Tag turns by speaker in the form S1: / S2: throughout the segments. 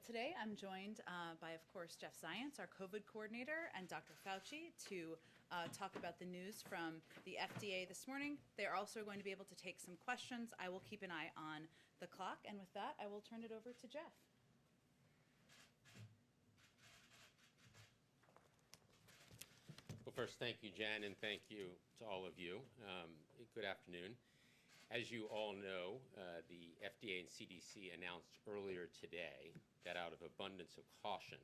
S1: Today I'm joined by, of course, Jeff Zients, our COVID coordinator, and Dr. Fauci to talk about the news from the FDA this morning. They're also going to be able to take some questions. I will keep an eye on the clock, and with that, I will turn it over to Jeff.
S2: Well, first, thank you, Jen, and thank you to all of you. Good afternoon. As you all know, the FDA and CDC announced earlier today that out of abundance of caution,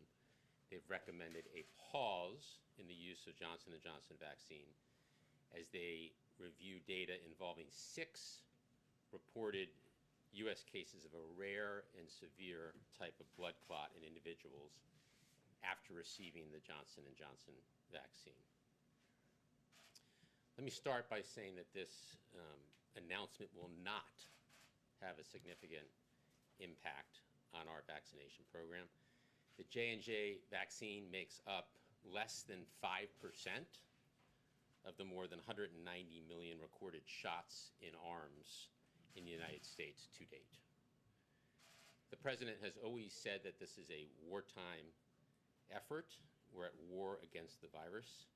S2: they've recommended a pause in the use of Johnson & Johnson vaccine as they review data involving 6 reported U.S. cases of a rare and severe type of blood clot in individuals after receiving the Johnson & Johnson vaccine. Let me start by saying that this announcement will not have a significant impact on our vaccination program. The J&J vaccine makes up less than 5% of the more than 190 million recorded shots in arms in the United States to date. The president has always said that this is a wartime effort. We're at war against the virus.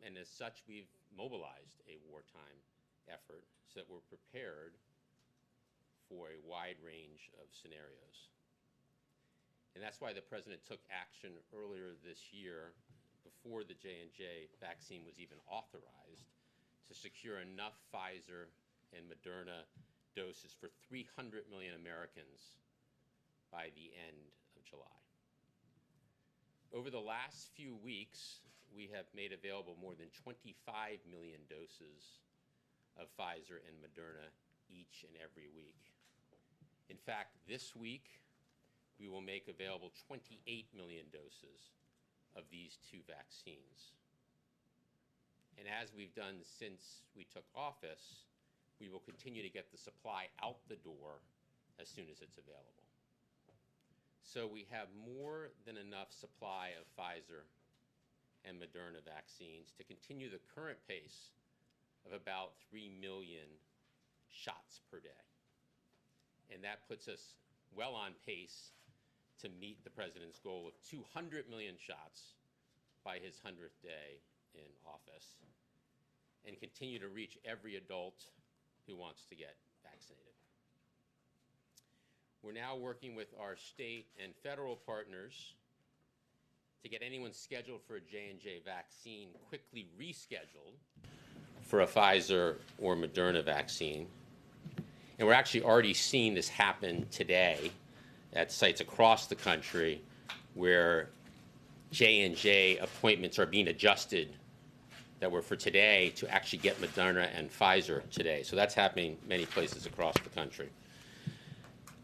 S2: And as such, we've mobilized a wartime effort so that we're prepared for a wide range of scenarios. And that's why the president took action earlier this year, before the J&J vaccine was even authorized, to secure enough Pfizer and Moderna doses for 300 million Americans by the end of July. Over the last few weeks, we have made available more than 25 million doses of Pfizer and Moderna each and every week. In fact, this week, we will make available 28 million doses of these 2 vaccines. And as we've done since we took office, we will continue to get the supply out the door as soon as it's available. So we have more than enough supply of Pfizer and Moderna vaccines to continue the current pace of about 3 million shots per day. And that puts us well on pace to meet the president's goal of 200 million shots by his 100th day in office and continue to reach every adult who wants to get vaccinated. We're now working with our state and federal partners to get anyone scheduled for a J&J vaccine quickly rescheduled for a Pfizer or Moderna vaccine. And we're actually already seeing this happen today at sites across the country where J&J appointments are being adjusted that were for today to actually get Moderna and Pfizer today. So that's happening many places across the country.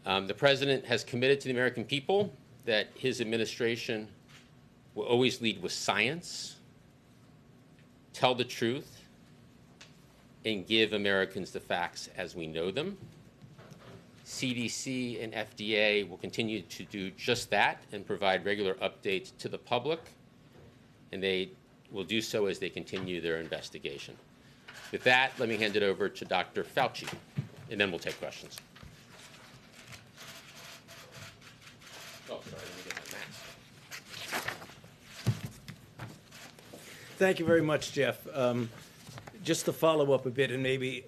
S2: The president has committed to the American people that his administration will always lead with science, tell the truth, and give Americans the facts as we know them. CDC and FDA will continue to do just that and provide regular updates to the public, and they will do so as they continue their investigation. With that, let me hand it over to Dr. Fauci, and then we'll take questions. Oh, sorry, let me get my mask.
S3: Thank you very much, Jeff. Just to follow up a bit and maybe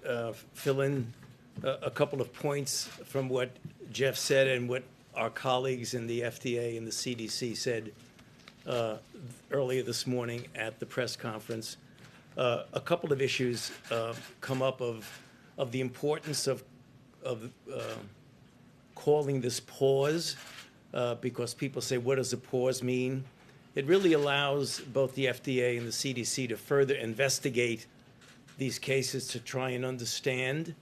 S3: fill in a couple of points from what Jeff said and what our colleagues in the FDA and the CDC said earlier this morning at the press conference. A couple of issues come up of the importance of calling this pause, because people say, what does a pause mean? It really allows both the FDA and the CDC to further investigate these cases to try and understand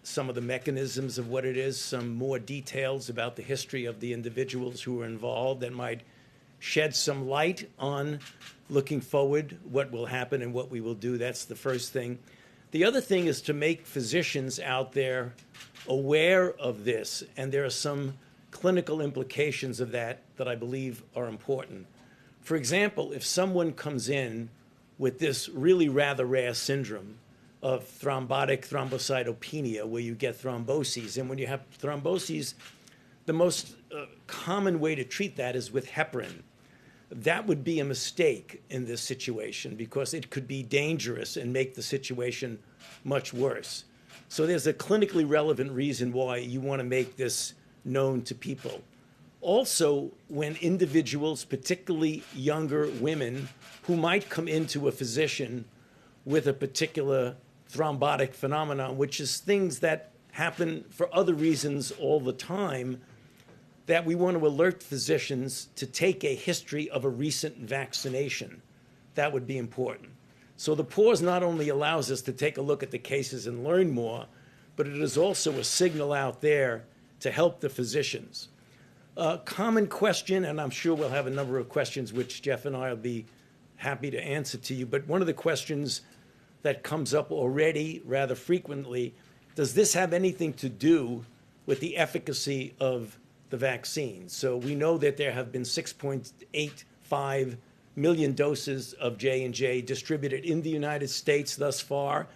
S3: some of the mechanisms of what it is, some more details about the history of the individuals who were involved that might shed some light on looking forward, what will happen and what we will do. That's the first thing. The other thing is to make physicians out there aware of this, and there are some clinical implications of that I believe are important. For example, if someone comes in with this really rather rare syndrome of thrombotic thrombocytopenia, where you get thromboses, and when you have thromboses, the most common way to treat that is with heparin. That would be a mistake in this situation because it could be dangerous and make the situation much worse. So there's a clinically relevant reason why you want to make this known to people. Also, when individuals, particularly younger women, who might come into a physician with a particular thrombotic phenomenon, which is things that happen for other reasons all the time, that we want to alert physicians to take a history of a recent vaccination. That would be important. So the pause not only allows us to take a look at the cases and learn more, but it is also a signal out there to help the physicians. A common question, and I'm sure we'll have a number of questions which Jeff and I will be happy to answer to you, but one of the questions that comes up already rather frequently, does this have anything to do with the efficacy of the vaccine? So we know that there have been 6.85 million doses of J&J distributed in the United States thus far.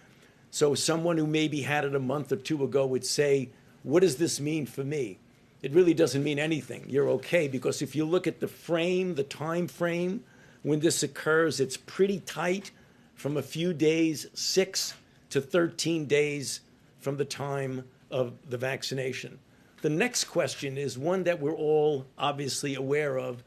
S3: So someone who maybe had it a month or two ago would say, what does this mean for me? It really doesn't mean anything. You're okay, because if you look at the frame, the time frame, when this occurs, it's pretty tight from a few days, 6 to 13 days from the time of the vaccination. The next question is one that we're all obviously aware of.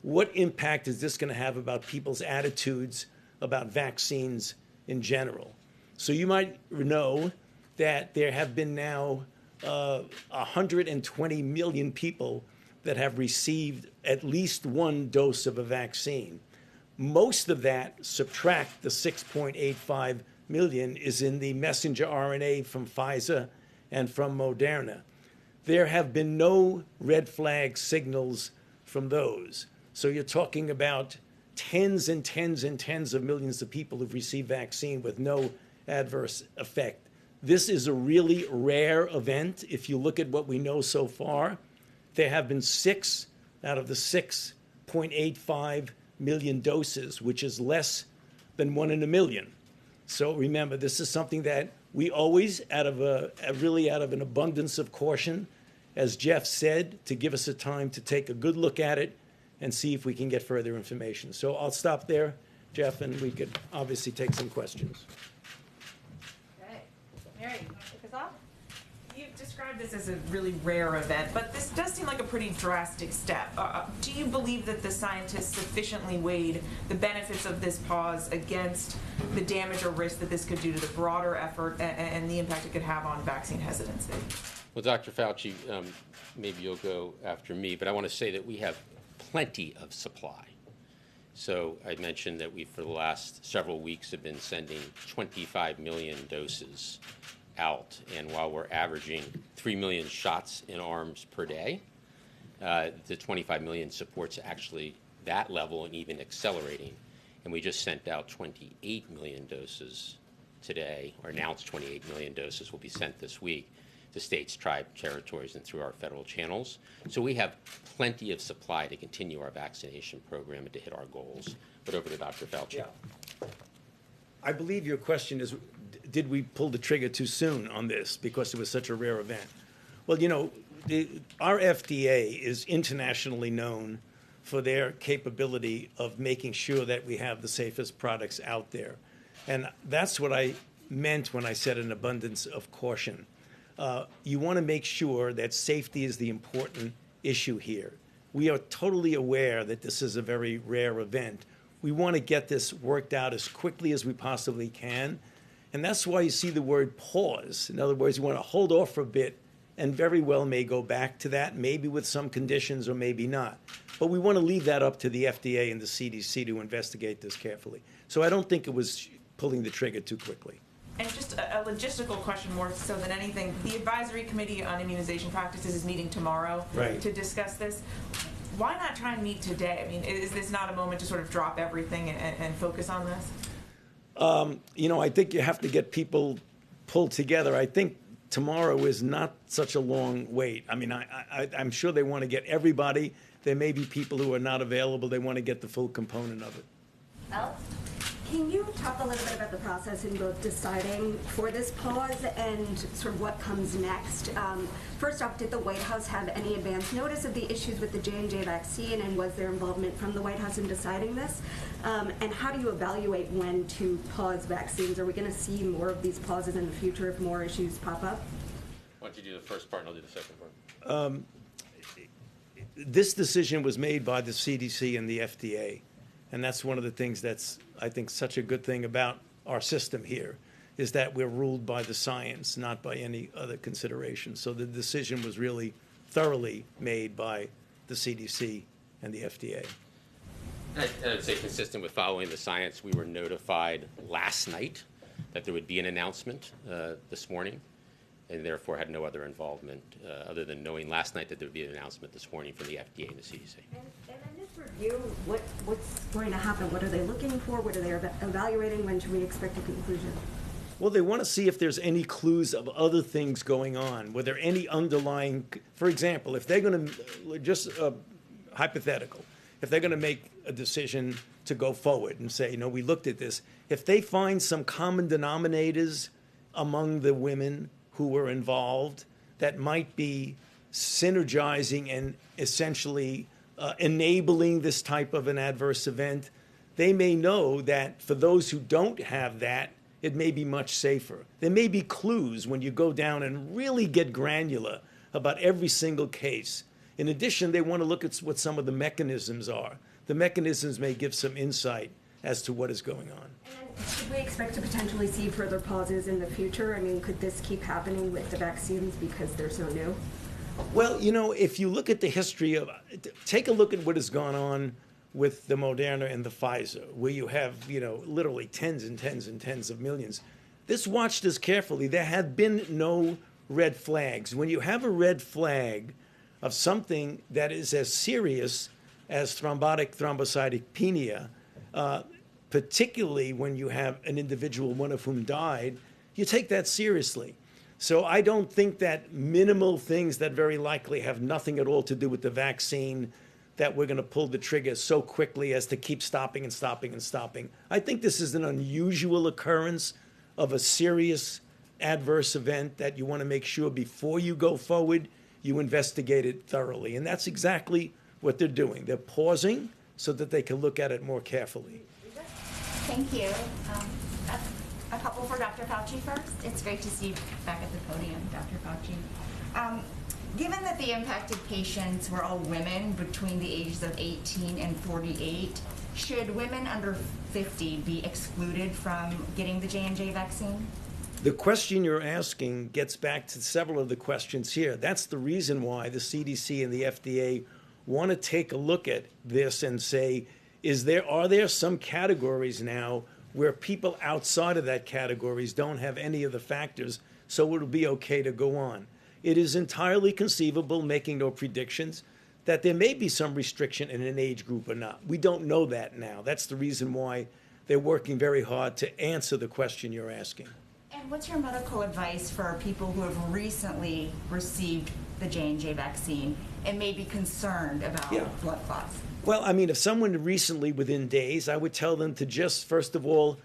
S3: What impact is this going to have about people's attitudes about vaccines in general? So you might know that there have been now 120 million people that have received at least one dose of a vaccine. Most of that, subtract the 6.85 million, is in the messenger RNA from Pfizer and from Moderna. There have been no red flag signals from those. So you're talking about tens and tens and tens of millions of people who've received vaccine with no adverse effect. This is a really rare event. If you look at what we know so far, there have been 6 out of the 6.85 million doses, which is less than 1 in a million. So remember, this is something that we always, out of an abundance of caution, as Jeff said, to give us a time to take a good look at it and see if we can get further information. So I'll stop there, Jeff, and we could obviously take some questions.
S4: Okay. Mary, you want to kick us off? You've described this as a really rare event, but this does seem like a pretty drastic step. Do you believe that the scientists sufficiently weighed the benefits of this pause against the damage or risk that this could do to the broader effort and the impact it could have on vaccine hesitancy?
S2: Well, Dr. Fauci, maybe you'll go after me, but I want to say that we have plenty of supply. So I mentioned that we, for the last several weeks, have been sending 25 million doses out. And while we're averaging 3 million shots in arms per day, the 25 million supports actually that level and even accelerating. And we just sent out 28 million doses today, or announced 28 million doses will be sent this week to states, tribes, territories, and through our federal channels. So we have plenty of supply to continue our vaccination program and to hit our goals. But over to Dr. Fauci.
S3: Yeah. I believe your question is, did we pull the trigger too soon on this because it was such a rare event? Well, you know, our FDA is internationally known for their capability of making sure that we have the safest products out there. And that's what I meant when I said an abundance of caution. You want to make sure that safety is the important issue here. We are totally aware that this is a very rare event. We want to get this worked out as quickly as we possibly can. And that's why you see the word pause. In other words, you want to hold off for a bit and very well may go back to that, maybe with some conditions or maybe not. But we want to leave that up to the FDA and the CDC to investigate this carefully. So I don't think it was pulling the trigger too quickly.
S4: And just a logistical question more so than anything. The Advisory Committee on Immunization Practices is meeting tomorrow to discuss this. Why not try and meet today? I mean, is this not a moment to sort of drop everything and focus on this?
S3: You know, I think you have to get people pulled together. I think tomorrow is not such a long wait. I mean, I'm sure they want to get everybody. There may be people who are not available. They want to get the full component of it.
S4: Alex?
S5: Can you talk a little bit about the process in both deciding for this pause and sort of what comes next? First off, did the White House have any advance notice of the issues with the J&J vaccine, and was there involvement from the White House in deciding this? And how do you evaluate when to pause vaccines? Are we going to see more of these pauses in the future if more issues pop up?
S2: Why don't you do the first part and I'll do the second part?
S3: This decision was made by the CDC and the FDA. And that's one of the things that's, I think, such a good thing about our system here, is that we're ruled by the science, not by any other consideration. So the decision was really thoroughly made by the CDC and the FDA.
S2: I'd say consistent with following the science, we were notified last night that there would be an announcement this morning, and therefore had no other involvement other than knowing last night that there would be an announcement this morning from the FDA and the CDC.
S5: And in this review, what's going to happen? What are they looking for? What are they evaluating? When should we expect a conclusion?
S3: Well, they want to see if there's any clues of other things going on. Were there any underlying, for example, if they're going to, just hypothetical, if they're going to make a decision to go forward and say, we looked at this, if they find some common denominators among the women who were involved that might be synergizing and essentially enabling this type of an adverse event, they may know that for those who don't have that, it may be much safer. There may be clues when you go down and really get granular about every single case. In addition, they want to look at what some of the mechanisms are. The mechanisms may give some insight as to what is going on.
S5: And should we expect to potentially see further pauses in the future? I mean, could this keep happening with the vaccines because they're so new?
S3: Well, if you look at the history of, take a look at what has gone on with the Moderna and the Pfizer, where you have, literally tens and tens and tens of millions. This watched us carefully. There had been no red flags. When you have a red flag of something that is as serious as thrombotic thrombocytopenia, particularly when you have an individual, one of whom died, you take that seriously. So I don't think that minimal things that very likely have nothing at all to do with the vaccine, that we're going to pull the trigger so quickly as to keep stopping and stopping and stopping. I think this is an unusual occurrence of a serious adverse event that you want to make sure before you go forward, you investigate it thoroughly. And that's exactly what they're doing. They're pausing so that they can look at it more carefully.
S6: Thank you. A couple for Dr. Fauci first. It's great to see you back at the podium, Dr. Fauci. Given that the impacted patients were all women between the ages of 18 and 48, should women under 50 be excluded from getting the J&J vaccine?
S3: The question you're asking gets back to several of the questions here. That's the reason why the CDC and the FDA want to take a look at this and say, are there some categories now where people outside of that categories don't have any of the factors, so it'll be okay to go on? It is entirely conceivable, making no predictions, that there may be some restriction in an age group or not. We don't know that now. That's the reason why they're working very hard to answer the question you're asking.
S6: And what's your medical advice for people who have recently received the J&J vaccine and may be concerned about blood clots?
S3: Well, I mean, if someone recently, within days, I would tell them to just, first of all,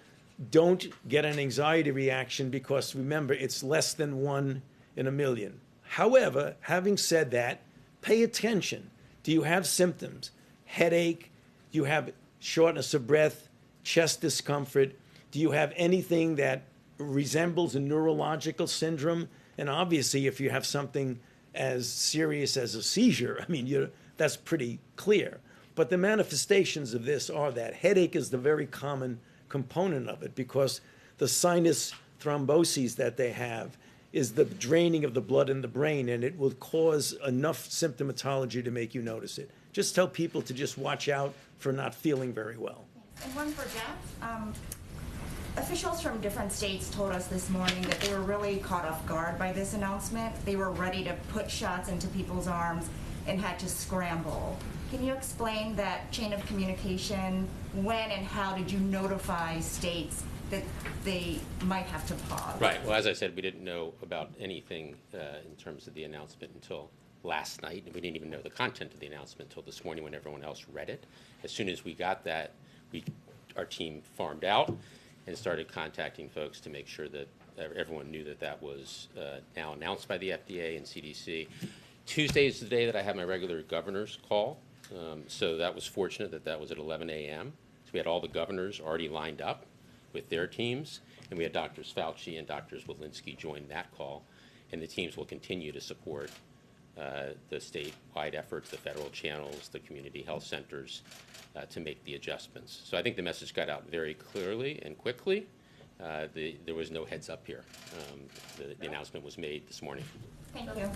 S3: don't get an anxiety reaction, because remember, it's less than 1 in a million. However, having said that, pay attention. Do you have symptoms? Headache? Do you have shortness of breath, chest discomfort? Do you have anything that resembles a neurological syndrome? And obviously, if you have something as serious as a seizure, I mean, that's pretty clear. But the manifestations of this are that headache is the very common component of it, because the sinus thromboses that they have is the draining of the blood in the brain, and it will cause enough symptomatology to make you notice it. Just tell people to just watch out for not feeling very well.
S6: And one for Jeff. Officials from different states told us this morning that they were really caught off guard by this announcement. They were ready to put shots into people's arms and had to scramble. Can you explain that chain of communication? When and how did you notify states that they might have to pause?
S2: Right. Well, as I said, we didn't know about anything in terms of the announcement until last night. We didn't even know the content of the announcement until this morning when everyone else read it. As soon as we got that, we our team farmed out and started contacting folks to make sure that everyone knew that that was now announced by the FDA and CDC. Tuesday is the day that I have my regular governor's call. So that was fortunate that that was at 11 a.m. So we had all the governors already lined up with their teams, and we had Drs. Fauci and Drs. Walensky join that call, and the teams will continue to support the statewide efforts, the federal channels, the community health centers to make the adjustments. So I think the message got out very clearly and quickly. There was no heads up here. The announcement was made this morning.
S6: Thank you.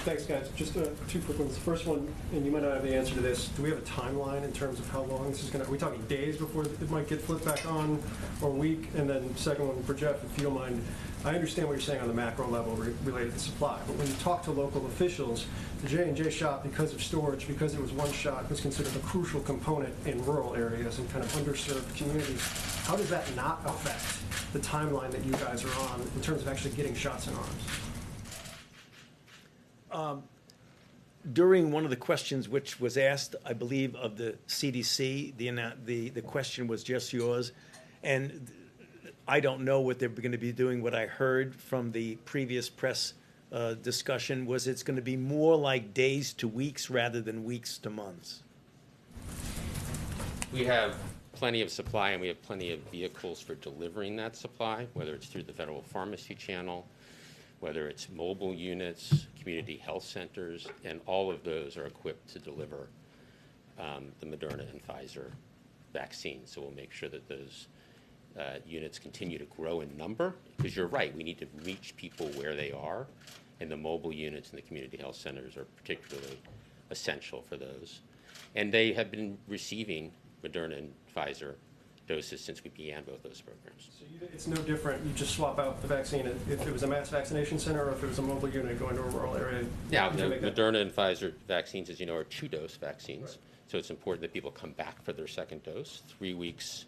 S7: Thanks, guys. Just two quick ones. The first one, and you might not have the answer to this, do we have a timeline in terms of how long this is going to, are we talking days before it might get flipped back on, or a week? And then second one for Jeff, if you don't mind, I understand what you're saying on the macro level related to supply, but when you talk to local officials, the J&J shot, because of storage, because it was one shot, was considered a crucial component in rural areas and kind of underserved communities. How does that not affect the timeline that you guys are on in terms of actually getting shots in arms?
S3: During one of the questions which was asked, I believe, of the CDC, the question was just yours, and I don't know what they're going to be doing. What I heard from the previous press discussion was it's going to be more like days to weeks rather than weeks to months.
S2: We have plenty of supply, and we have plenty of vehicles for delivering that supply, whether it's through the federal pharmacy channel, whether it's mobile units, community health centers, and all of those are equipped to deliver the Moderna and Pfizer vaccines. So we'll make sure that those units continue to grow in number, because you're right, we need to reach people where they are, and the mobile units and the community health centers are particularly essential for those. And they have been receiving Moderna and Pfizer doses since we began both those programs.
S7: So it's no different, you just swap out the vaccine if it was a mass vaccination center or if it was a mobile unit going to a rural area?
S2: Now, the Moderna and Pfizer vaccines, as you know, are 2-dose vaccines. Right. So it's important that people come back for their second dose, 3 weeks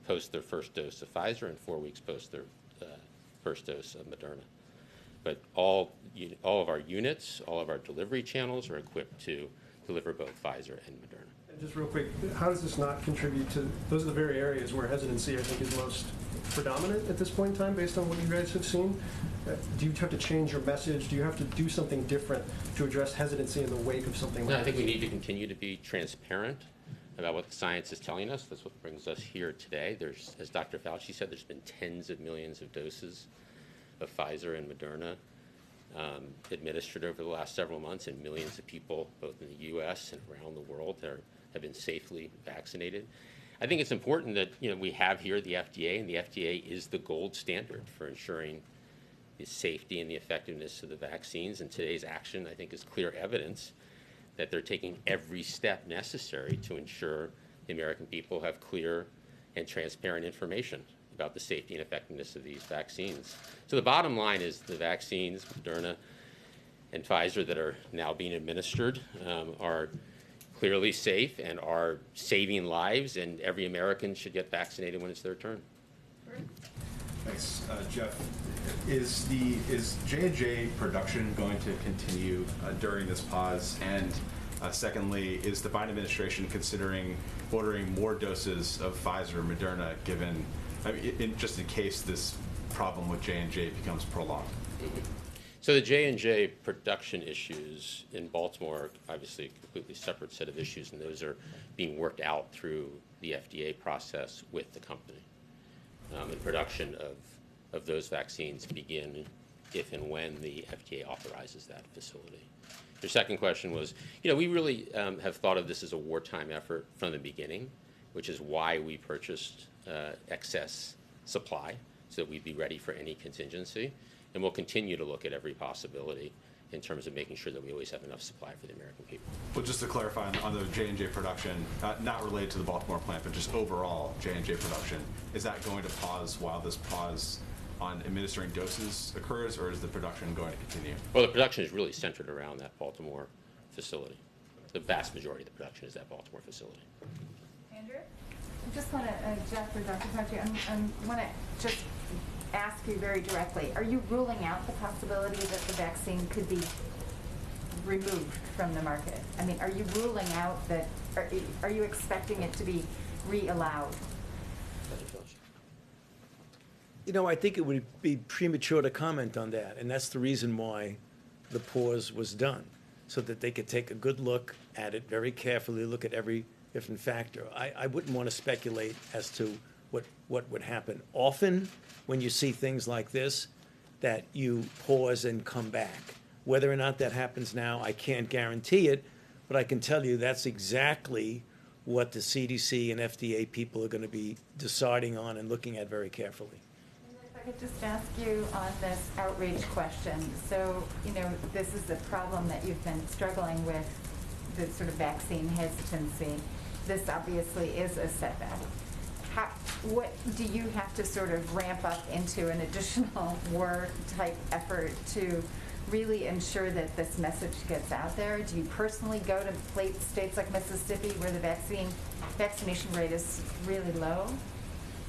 S2: post their first dose of Pfizer and 4 weeks post their first dose of Moderna. But all of our units, all of our delivery channels are equipped to deliver both Pfizer and Moderna.
S7: Just real quick, how does this not contribute to, those are the very areas where hesitancy, I think, is most predominant at this point in time, based on what you guys have seen? Do you have to change your message? Do you have to do something different to address hesitancy in the wake of something like this?
S2: No, I think we need to continue to be transparent about what the science is telling us. That's what brings us here today. There's, as Dr. Fauci said, there's been tens of millions of doses of Pfizer and Moderna administered over the last several months, and millions of people, both in the U.S. and around the world, have been safely vaccinated. I think it's important that we have here the FDA, and the FDA is the gold standard for ensuring the safety and the effectiveness of the vaccines. And today's action, I think, is clear evidence that they're taking every step necessary to ensure the American people have clear and transparent information about the safety and effectiveness of these vaccines. So the bottom line is the vaccines, Moderna and Pfizer, that are now being administered are clearly safe and are saving lives, and every American should get vaccinated when it's their turn.
S8: Thanks. Jeff, is J&J production going to continue during this pause? And secondly, is the Biden administration considering ordering more doses of Pfizer or Moderna, given, just in case this problem with J&J becomes prolonged?
S2: Mm-hmm. So the J&J production issues in Baltimore are obviously a completely separate set of issues, and those are being worked out through the FDA process with the company. And production of those vaccines begin if and when the FDA authorizes that facility. Your second question was, we really have thought of this as a wartime effort from the beginning, which is why we purchased excess supply, so that we'd be ready for any contingency. And we'll continue to look at every possibility in terms of making sure that we always have enough supply for the American people.
S8: Well, just to clarify on the J&J production, not related to the Baltimore plant, but just overall J&J production, is that going to pause while this pause on administering doses occurs, or is the production going to continue?
S2: Well, the production is really centered around that Baltimore facility. The vast majority of the production is that Baltimore facility.
S9: Andrew? I just want to, Jeff or Dr. Fauci, I want to just ask you very directly, are you ruling out the possibility that the vaccine could be removed from the market? I mean, are you ruling out that, are you expecting it to be re-allowed?
S3: You know, I think it would be premature to comment on that, and that's the reason why the pause was done, so that they could take a good look at it very carefully, look at every different factor. I wouldn't want to speculate as to what would happen. Often, when you see things like this, that you pause and come back. Whether or not that happens now, I can't guarantee it, but I can tell you that's exactly what the CDC and FDA people are going to be deciding on and looking at very carefully.
S9: If I could just ask you on this outreach question. So, you know, this is a problem that you've been struggling with, the sort of vaccine hesitancy. This obviously is a setback. What do you have to sort of ramp up into an additional war type effort to really ensure that this message gets out there? Do you personally go to states like Mississippi where the vaccination rate is really low?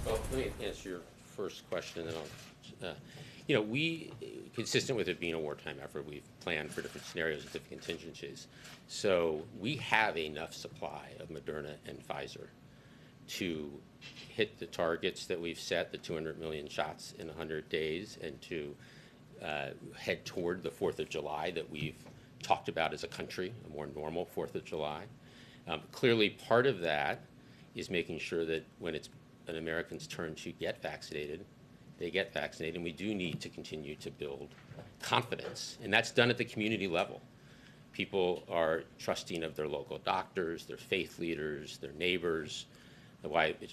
S2: Well, let me answer your first question, and then I'll, you know, we, consistent with it being a wartime effort, we've planned for different scenarios and different contingencies. So we have enough supply of Moderna and Pfizer to hit the targets that we've set, the 200 million shots in 100 days, and to head toward the 4th of July that we've talked about as a country, a more normal 4th of July. Clearly, part of that is making sure that when it's an American's turn to get vaccinated, they get vaccinated, and we do need to continue to build confidence, and that's done at the community level. People are trusting of their local doctors, their faith leaders, their neighbors,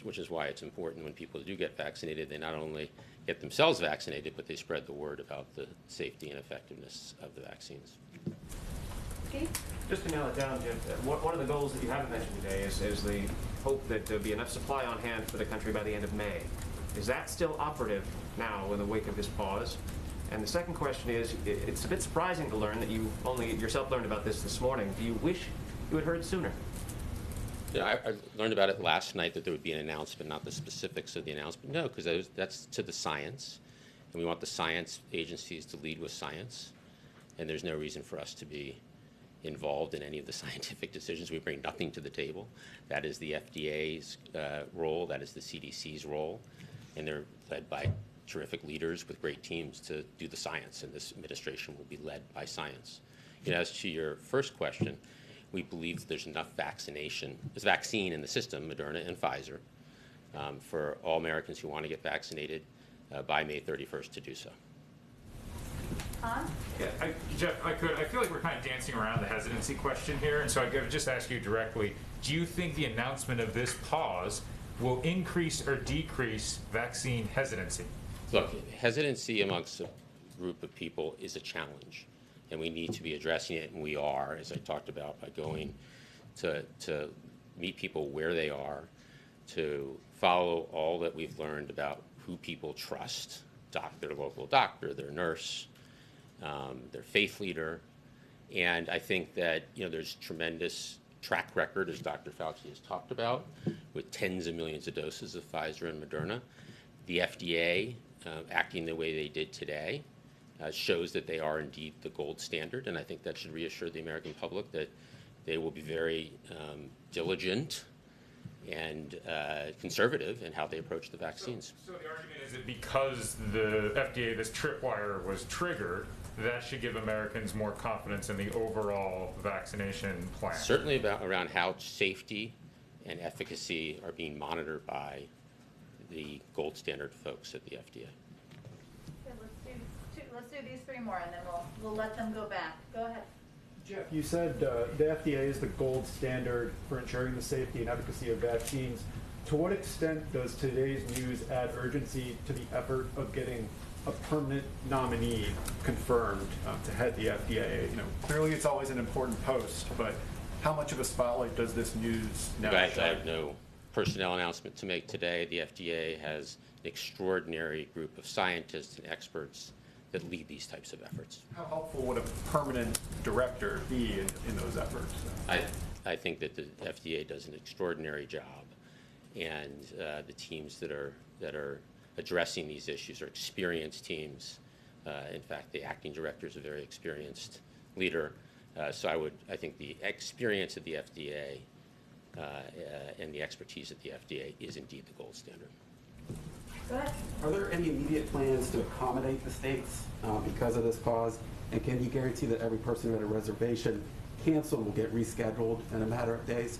S2: which is why it's important when people do get vaccinated, they not only get themselves vaccinated, but they spread the word about the safety and effectiveness of the vaccines.
S9: Steve?
S10: Just to nail it down, Jim, one of the goals that you haven't mentioned today is the hope that there'll be enough supply on hand for the country by the end of May. Is that still operative now in the wake of this pause? And the second question is, it's a bit surprising to learn that you only yourself learned about this morning. Do you wish you had heard sooner?
S2: Yeah, I learned about it last night, that there would be an announcement, not the specifics of the announcement. No, because that's to the science, and we want the science agencies to lead with science, and there's no reason for us to be involved in any of the scientific decisions. We bring nothing to the table. That is the FDA's role, that is the CDC's role, and they're led by terrific leaders with great teams to do the science, and this administration will be led by science. You know, as to your first question, we believe that there's enough vaccine in the system, Moderna and Pfizer, for all Americans who want to get vaccinated by May 31st to do so.
S11: Yeah, Jeff, I feel like we're kind of dancing around the hesitancy question here, and so I'd just ask you directly, do you think the announcement of this pause will increase or decrease vaccine hesitancy?
S2: Look, hesitancy amongst a group of people is a challenge, and we need to be addressing it, and we are, as I talked about, by going to meet people where they are, to follow all that we've learned about who people trust, their local doctor, their nurse, their faith leader. And I think that, you know, there's tremendous track record, as Dr. Fauci has talked about, with tens of millions of doses of Pfizer and Moderna. The FDA, acting the way they did today, shows that they are indeed the gold standard, and I think that should reassure the American public that they will be very diligent and conservative in how they approach the vaccines.
S11: So the argument is that because the FDA, this tripwire was triggered, that should give Americans more confidence in the overall vaccination plan.
S2: Certainly around how safety and efficacy are being monitored by the gold standard folks at the FDA.
S1: Let's do these three more, and then we'll let them go back. Go ahead.
S12: Jeff, you said the FDA is the gold standard for ensuring the safety and efficacy of vaccines. To what extent does today's news add urgency to the effort of getting a permanent nominee confirmed to head the FDA? You know, clearly it's always an important post, but how much of a spotlight does this news now
S2: shine? I have no personnel announcement to make today. The FDA has an extraordinary group of scientists and experts that lead these types of efforts.
S12: How helpful would a permanent director be in those efforts?
S2: I think that the FDA does an extraordinary job, and the teams that are addressing these issues are experienced teams. In fact, the acting director is a very experienced leader. So I think the experience at the FDA and the expertise at the FDA is indeed the gold standard.
S4: Go ahead.
S13: Are there any immediate plans to accommodate the states because of this pause? And can you guarantee that every person who had a reservation canceled will get rescheduled in a matter of days?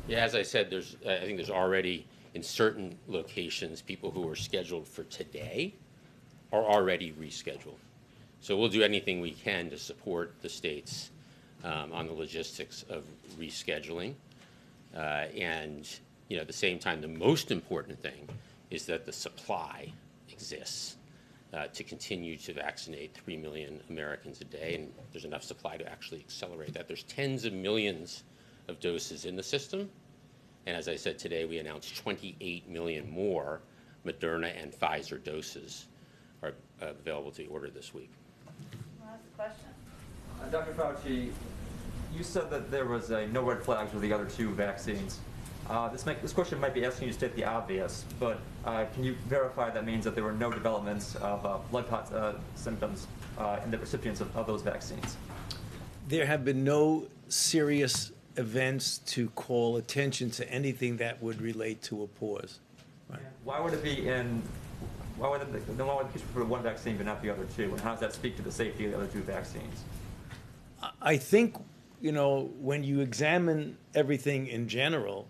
S2: Yeah, as I said, I think there's already, in certain locations, people who are scheduled for today are already rescheduled. So we'll do anything we can to support the states on the logistics of rescheduling. And at the same time, the most important thing is that the supply exists to continue to vaccinate 3 million Americans a day, and there's enough supply to actually accelerate that. There's tens of millions of doses in the system, and as I said today, we announced 28 million more Moderna and Pfizer doses are available to order this week.
S1: Well, that's a question.
S14: Dr. Fauci, you said that there was no red flags with the other two vaccines. This question might be asking you to state the obvious, but can you verify that means that there were no developments of blood clot symptoms in the recipients of those vaccines?
S3: There have been no serious events to call attention to anything that would relate to a pause. Right.
S14: Why would it be why would the for one vaccine but not the other two? And how does that speak to the safety of the other two vaccines?
S3: I think, when you examine everything in general,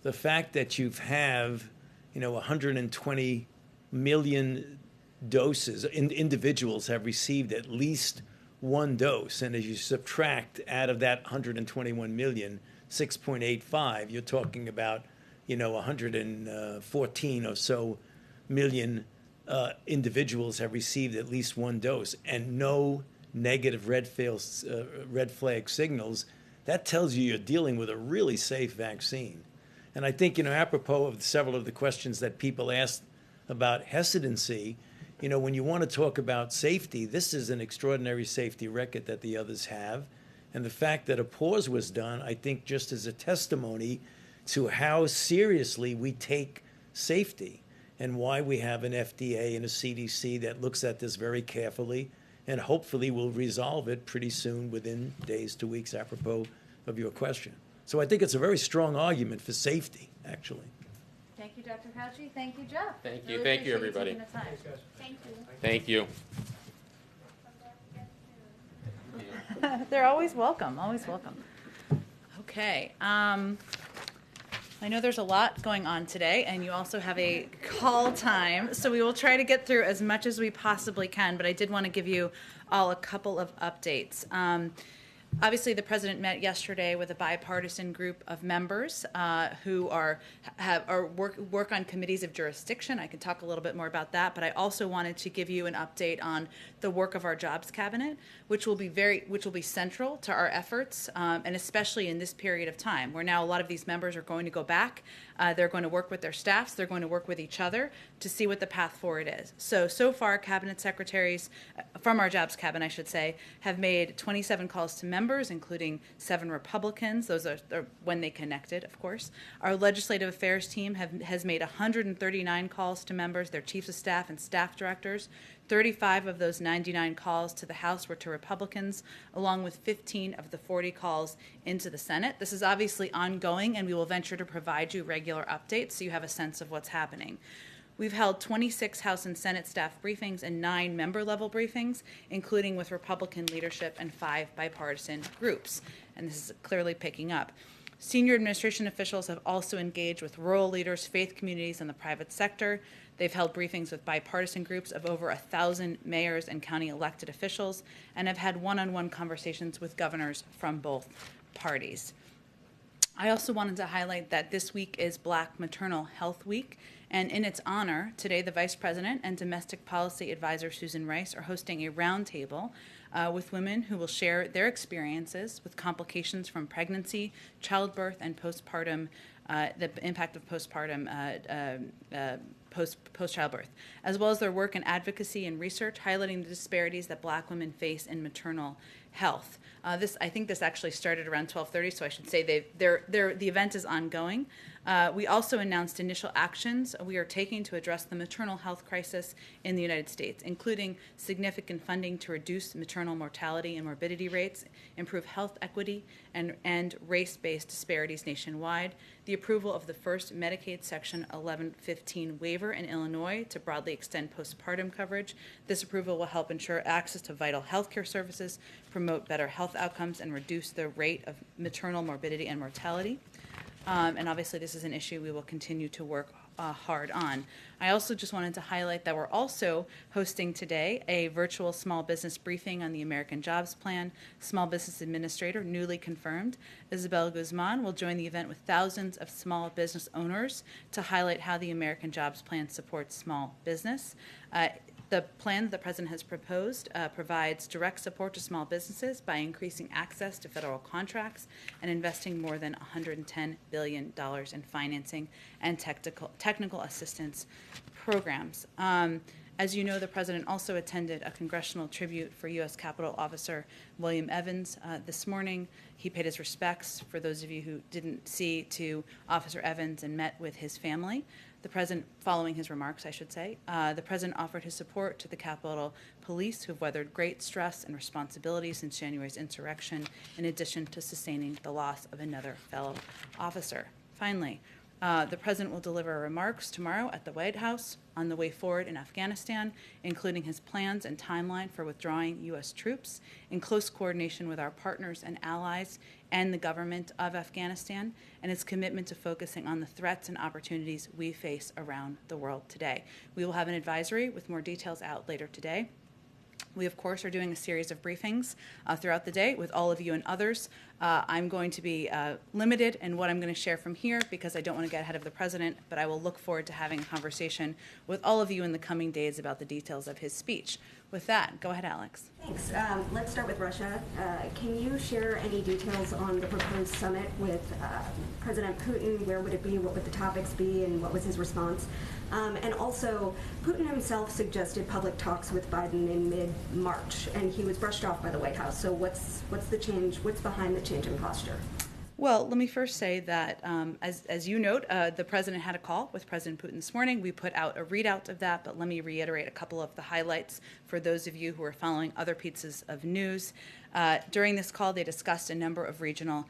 S3: the fact that you have, 120 million doses, individuals have received at least one dose. And as you subtract out of that 121 million, 6.85, you're talking about, 114 or so million individuals have received at least one dose and no negative red flag signals. That tells you you're dealing with a really safe vaccine. And I think, apropos of several of the questions that people asked about hesitancy, when you want to talk about safety, this is an extraordinary safety record that the others have. And the fact that a pause was done, I think, just as a testimony to how seriously we take safety and why we have an FDA and a CDC that looks at this very carefully and hopefully will resolve it pretty soon, within days to weeks, apropos of your question. So I think it's a very strong argument for safety, actually.
S1: Thank you, Dr. Fauci. Thank you, Jeff.
S2: Thank you.
S1: Really
S2: Thank you,
S1: appreciate
S2: everybody.
S1: taking the time.
S9: Thank you.
S2: Thank you.
S1: They're always welcome, always welcome. Okay. I know there's a lot going on today, and you also have a call time, so we will try to get through as much as we possibly can, but I did want to give you all a couple of updates. Obviously, the president met yesterday with a bipartisan group of members who work on committees of jurisdiction. I can talk a little bit more about that, but I also wanted to give you an update on the work of our jobs cabinet, which will be central to our efforts, and especially in this period of time, where now a lot of these members are going to go back. They're going to work with their staffs. They're going to work with each other to see what the path forward is. So far, cabinet secretaries from our jobs cabinet, I should say, have made 27 calls to members, including 7 Republicans. Those are when they connected, of course. Our legislative affairs team has made 139 calls to members, their chiefs of staff and staff directors. 35 of those 99 calls to the House were to Republicans, along with 15 of the 40 calls into the Senate. This is obviously ongoing, and we will venture to provide you regular updates so you have a sense of what's happening. We've held 26 House and Senate staff briefings and 9 member-level briefings, including with Republican leadership and 5 bipartisan groups, and this is clearly picking up. Senior administration officials have also engaged with rural leaders, faith communities, and the private sector. They've held briefings with bipartisan groups of over 1,000 mayors and county elected officials, and have had one-on-one conversations with governors from both parties. I also wanted to highlight that this week is Black Maternal Health Week, and in its honor, today the Vice President and Domestic Policy Advisor Susan Rice are hosting a roundtable with women who will share their experiences with complications from pregnancy, childbirth, and postpartum, the impact of postpartum post-childbirth, as well as their work in advocacy and research, highlighting the disparities that Black women face in maternal health. I think this actually started around 12:30, so I should say the event is ongoing. We also announced initial actions we are taking to address the maternal health crisis in the United States, including significant funding to reduce maternal mortality and morbidity rates, improve health equity, and race-based disparities nationwide, the approval of the first Medicaid Section 1115 waiver in Illinois to broadly extend postpartum coverage. This approval will help ensure access to vital health care services, promote better health outcomes, and reduce the rate of maternal morbidity and mortality. And obviously, this is an issue we will continue to work hard on. I also just wanted to highlight that we're also hosting today a virtual small business briefing on the American Jobs Plan. Small Business Administrator, newly confirmed, Isabel Guzman, will join the event with thousands of small business owners to highlight how the American Jobs Plan supports small business. The plan that the President has proposed provides direct support to small businesses by increasing access to federal contracts and investing more than $110 billion in financing and technical assistance programs. As you know, the President also attended a congressional tribute for U.S. Capitol Officer William Evans this morning. He paid his respects, for those of you who didn't see, to Officer Evans and met with his family. The President, following his remarks, I should say, the President offered his support to the Capitol Police, who have weathered great stress and responsibility since January's insurrection, in addition to sustaining the loss of another fellow officer. Finally, the President will deliver remarks tomorrow at the White House on the way forward in Afghanistan, including his plans and timeline for withdrawing U.S. troops, in close coordination with our partners and allies and the government of Afghanistan, and its commitment to focusing on the threats and opportunities we face around the world today. We will have an advisory with more details out later today. We, of course, are doing a series of briefings throughout the day with all of you and others. I'm going to be limited in what I'm going to share from here because I don't want to get ahead of the President, but I will look forward to having a conversation with all of you in the coming days about the details of his speech. With that, go ahead, Alex.
S5: Thanks. Let's start with Russia. Can you share any details on the proposed summit with President Putin? Where would it be? What would the topics be? And what was his response? And also, Putin himself suggested public talks with Biden in mid-March, and he was brushed off by the White House. So what's the change? What's behind the change in posture?
S1: Well, let me first say that, as you note, the President had a call with President Putin this morning. We put out a readout of that, but let me reiterate a couple of the highlights for those of you who are following other pieces of news. During this call, they discussed a number of regional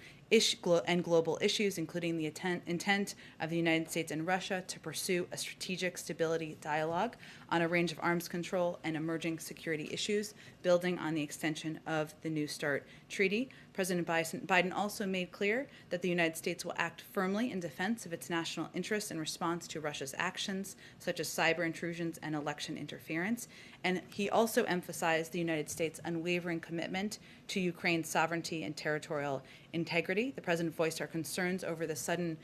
S1: and global issues, including the intent of the United States and Russia to pursue a strategic stability dialogue on a range of arms control and emerging security issues, building on the extension of the New START treaty. President Biden also made clear that the United States will act firmly in defense of its national interests in response to Russia's actions, such as cyber intrusions and election interference. And he also emphasized the United States' unwavering commitment to Ukraine's sovereignty and territorial integrity. The President voiced our concerns over the sudden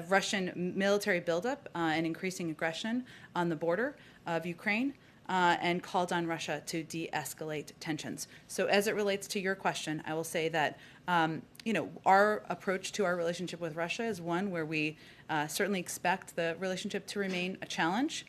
S1: Russian military buildup and increasing aggression on the border of Ukraine, and called on Russia to de-escalate tensions. So as it relates to your question, I will say that our approach to our relationship with Russia is one where we certainly expect the relationship to remain a challenge.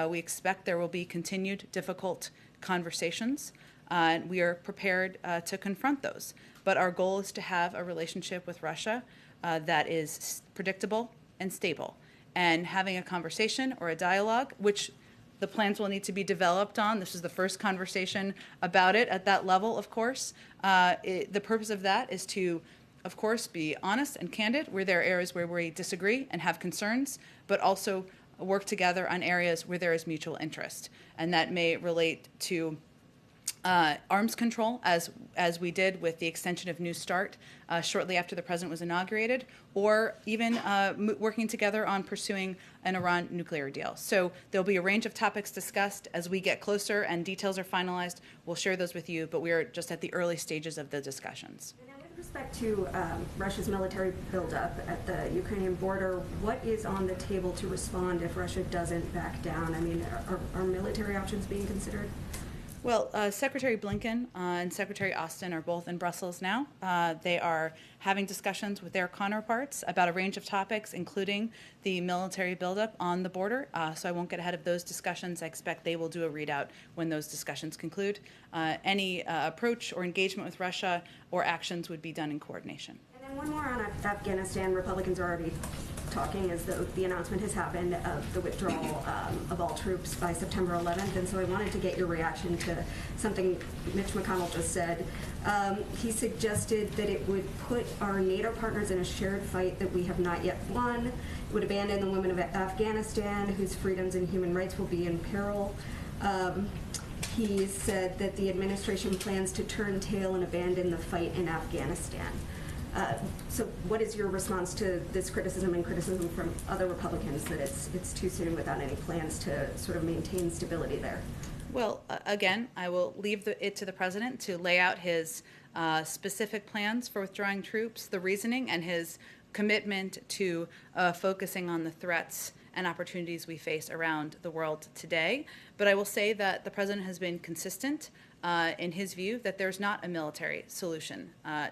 S1: We expect there will be continued difficult conversations, and we are prepared to confront those. But our goal is to have a relationship with Russia that is predictable and stable. And having a conversation or a dialogue, which the plans will need to be developed on. This is the first conversation about it at that level, of course. The purpose of that is to, of course, be honest and candid where there are areas where we disagree and have concerns, but also work together on areas where there is mutual interest. And that may relate to arms control, as we did with the extension of New START shortly after the President was inaugurated, or even working together on pursuing an Iran nuclear deal. So there'll be a range of topics discussed. As we get closer and details are finalized, we'll share those with you, but we are just at the early stages of the discussions.
S5: And with respect to Russia's military buildup at the Ukrainian border, what is on the table to respond if Russia doesn't back down? I mean, are military options being considered?
S1: Well, Secretary Blinken and Secretary Austin are both in Brussels now. They are having discussions with their counterparts about a range of topics, including the military buildup on the border. So I won't get ahead of those discussions. I expect they will do a readout when those discussions conclude. Any approach or engagement with Russia or actions would be done in coordination.
S5: And then one more on Afghanistan. Republicans are already talking as though the announcement has happened of the withdrawal of all troops by September 11th. And so I wanted to get your reaction to something Mitch McConnell just said. He suggested that it would put our NATO partners in a shared fight that we have not yet won. It would abandon the women of Afghanistan, whose freedoms and human rights will be in peril. He said that the administration plans to turn tail and abandon the fight in Afghanistan. So what is your response to this criticism and criticism from other Republicans that it's too soon without any plans to sort of maintain stability there?
S1: Well, again, I will leave it to the president to lay out his specific plans for withdrawing troops, the reasoning, and his commitment to focusing on the threats and opportunities we face around the world today. But I will say that the president has been consistent in his view that there's not a military solution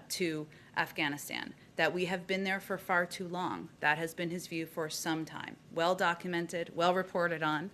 S1: to Afghanistan, that we have been there for far too long. That has been his view for some time, well documented, well reported on.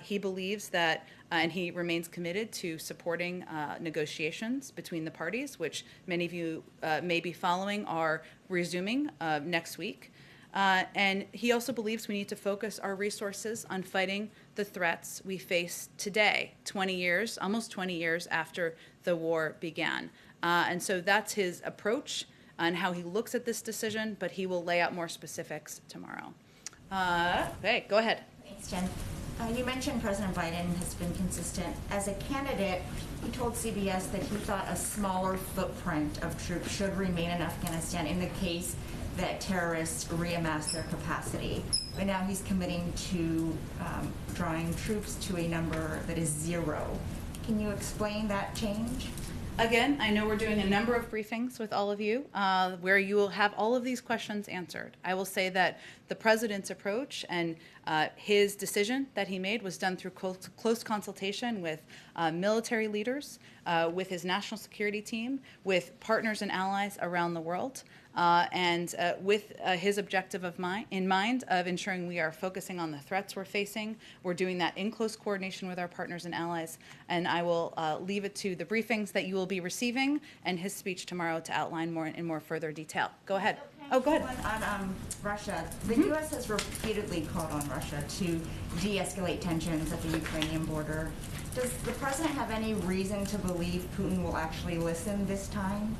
S1: He believes that, and he remains committed to supporting negotiations between the parties, which many of you may be following, are resuming next week. And he also believes we need to focus our resources on fighting the threats we face today, 20 years, almost 20 years after the war began. And so that's his approach and how he looks at this decision, but he will lay out more specifics tomorrow. Okay, go ahead.
S6: Thanks, Jen. You mentioned President Biden has been consistent. As a candidate, he told CBS that he thought a smaller footprint of troops should remain in Afghanistan in the case that terrorists reamass their capacity. But now he's committing to drawing troops to a number that is 0. Can you explain that change?
S1: Again, I know we're doing a number of briefings with all of you where you will have all of these questions answered. I will say that the president's approach and his decision that he made was done through close consultation with military leaders, with his national security team, with partners and allies around the world, and with his objective in mind of ensuring we are focusing on the threats we're facing. We're doing that in close coordination with our partners and allies, and I will leave it to the briefings that you will be receiving and his speech tomorrow to outline more in more further detail. Go ahead. Oh, go ahead.
S6: On Russia, the U.S. has repeatedly called on Russia to de-escalate tensions at the Ukrainian border. Does the president have any reason to believe Putin will actually listen this time?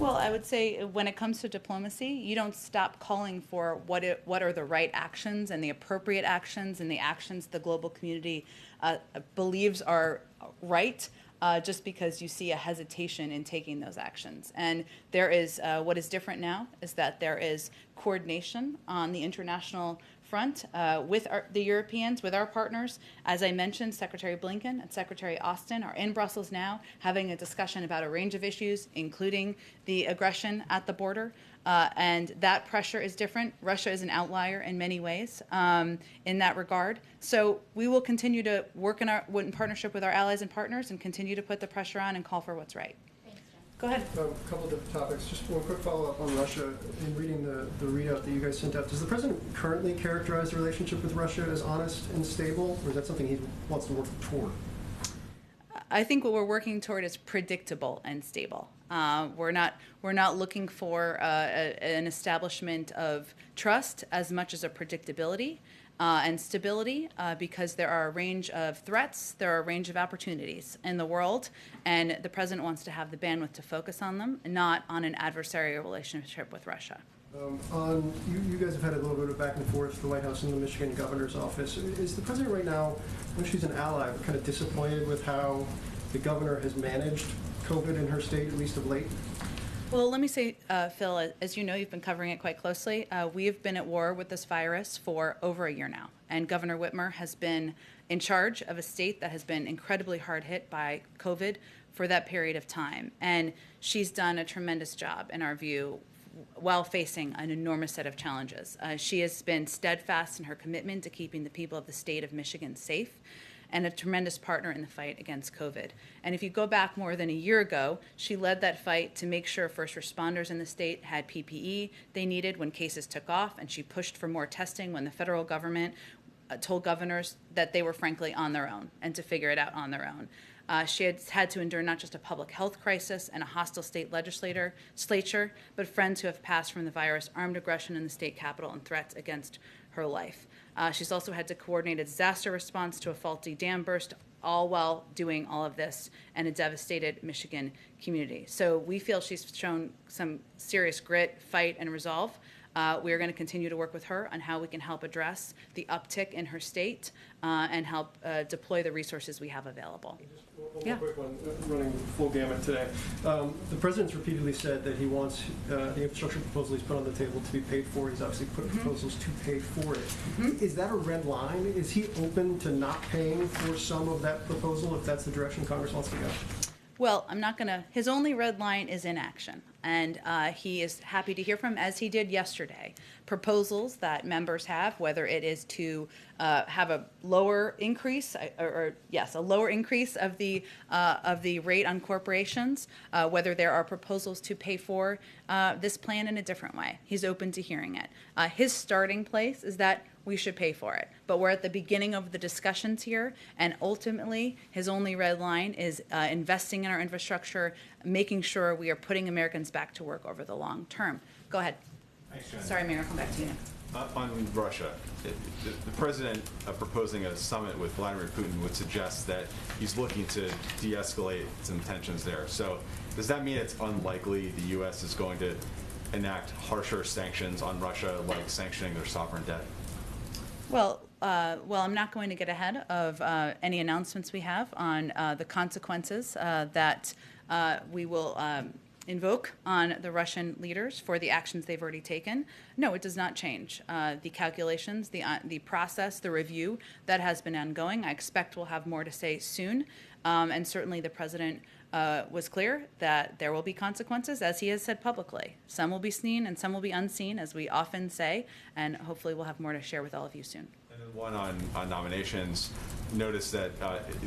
S1: Well, I would say when it comes to diplomacy, you don't stop calling for what are the right actions and the appropriate actions and the actions the global community believes are right. Just because you see a hesitation in taking those actions. And there is, what is different now is that there is coordination on the international front with the Europeans, with our partners. As I mentioned, Secretary Blinken and Secretary Austin are in Brussels now having a discussion about a range of issues, including the aggression at the border. And that pressure is different. Russia is an outlier in many ways in that regard. So we will continue to work in partnership with our allies and partners and continue to put the pressure on and call for what's right.
S6: Thanks, Jen.
S1: Go ahead.
S7: A couple of different topics. Just one quick follow-up on Russia. In reading the readout that you guys sent out, does the president currently characterize the relationship with Russia as honest and stable, or is that something he wants to work toward?
S1: I think what we're working toward is predictable and stable. We're not looking for an establishment of trust as much as a predictability and stability because there are a range of threats, there are a range of opportunities in the world, and the president wants to have the bandwidth to focus on them, not on an adversarial relationship with Russia.
S7: You guys have had a little bit of back and forth, the White House and the Michigan governor's office. Is the president right now, when she's an ally, kind of disappointed with how the governor has managed COVID in her state, at least of late?
S1: Well, let me say, Phil, as you know, you've been covering it quite closely. We have been at war with this virus for over a year now, and Governor Whitmer has been in charge of a state that has been incredibly hard hit by COVID for that period of time. And she's done a tremendous job, in our view, while facing an enormous set of challenges. She has been steadfast in her commitment to keeping the people of the state of Michigan safe. and a tremendous partner in the fight against COVID. And if you go back more than a year ago, she led that fight to make sure first responders in the state had PPE they needed when cases took off, and she pushed for more testing when the federal government told governors that they were frankly on their own and to figure it out on their own. She had to endure not just a public health crisis and a hostile state legislature, but friends who have passed from the virus, armed aggression in the state capitol, and threats against her life. She's also had to coordinate a disaster response to a faulty dam burst, all while doing all of this in a devastated Michigan community. So we feel she's shown some serious grit, fight, and resolve. We are going to continue to work with her on how we can help address the uptick in her state and help deploy the resources we have available.
S7: One more quick one, running full gamut today. The president's repeatedly said that he wants the infrastructure proposal he's put on the table to be paid for. He's obviously put proposals to pay for it. Is that a red line? Is he open to not paying for some of that proposal if that's the direction Congress wants to go?
S1: Well, I'm not going to, his only red line is inaction. And he is happy to hear from, as he did yesterday, proposals that members have, whether it is to have a lower increase, a lower increase of the rate on corporations, whether there are proposals to pay for this plan in a different way. He's open to hearing it. His starting place is that we should pay for it. But we're at the beginning of the discussions here, and ultimately, his only red line is investing in our infrastructure, making sure we are putting Americans back to work over the long term. Go ahead.
S8: Thanks, Jen.
S1: Sorry, Mayor, I'll come back to you.
S8: On Russia, the president proposing a summit with Vladimir Putin would suggest that he's looking to de-escalate some tensions there. So does that mean it's unlikely the U.S. is going to enact harsher sanctions on Russia, like sanctioning their sovereign debt?
S1: Well, I'm not going to get ahead of any announcements we have on the consequences that we will invoke on the Russian leaders for the actions they've already taken. No, it does not change. The calculations, the process, the review that has been ongoing, I expect we'll have more to say soon. And certainly the president was clear that there will be consequences, as he has said publicly. Some will be seen and some will be unseen, as we often say, and hopefully we'll have more to share with all of you soon.
S8: And then one on nominations. Notice that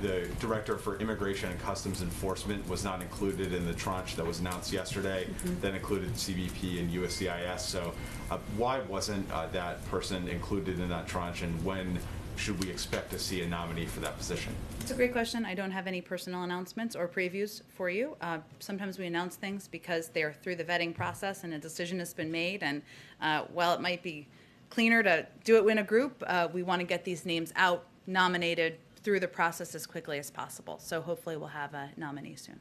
S8: the Director for Immigration and Customs Enforcement was not included in the tranche that was announced yesterday. That included CBP and USCIS. So why wasn't that person included in that tranche, and when should we expect to see a nominee for that position?
S1: It's a great question. I don't have any personal announcements or previews for you. Sometimes we announce things because they're through the vetting process and a decision has been made. And while it might be cleaner to do it in a group, we want to get these names out, nominated through the process as quickly as possible. So hopefully we'll have a nominee soon.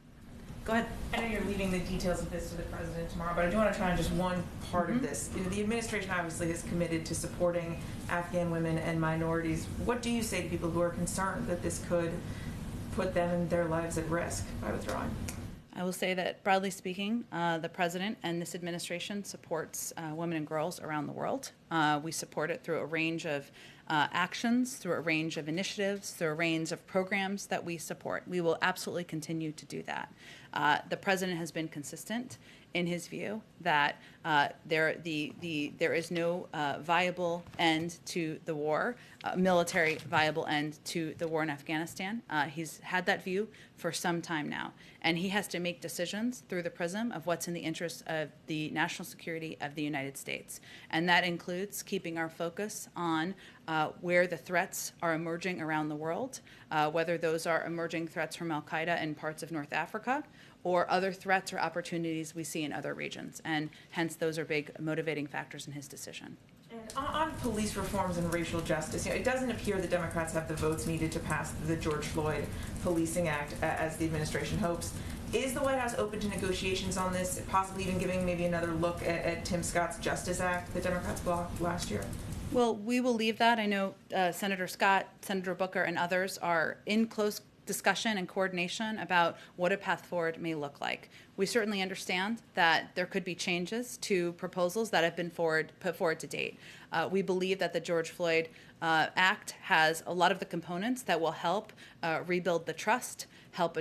S1: Go ahead.
S4: I know you're leaving the details of this to the president tomorrow, but I do want to try on just one part of this. You know, the administration obviously is committed to supporting Afghan women and minorities. What do you say to people who are concerned that this could put them and their lives at risk by withdrawing?
S1: I will say that, broadly speaking, the president and this administration supports women and girls around the world. We support it through a range of actions, through a range of initiatives, through a range of programs that we support. We will absolutely continue to do that. The president has been consistent in his view that there is no viable end to the war, military viable end to the war in Afghanistan. He's had that view for some time now, and he has to make decisions through the prism of what's in the interest of the national security of the United States, and that includes keeping our focus on where the threats are emerging around the world, whether those are emerging threats from al-Qaeda in parts of North Africa, or other threats or opportunities we see in other regions. And hence, those are big motivating factors in his decision.
S4: And on police reforms and racial justice, you know, it doesn't appear the Democrats have the votes needed to pass the George Floyd Policing Act as the administration hopes. Is the White House open to negotiations on this, possibly even giving maybe another look at Tim Scott's Justice Act the Democrats blocked last year?
S1: Well, we will leave that. I know Senator Scott, Senator Booker, and others are in close discussion and coordination about what a path forward may look like. We certainly understand that there could be changes to proposals that have been put forward to date. We believe that the George Floyd Act has a lot of the components that will help rebuild the trust, help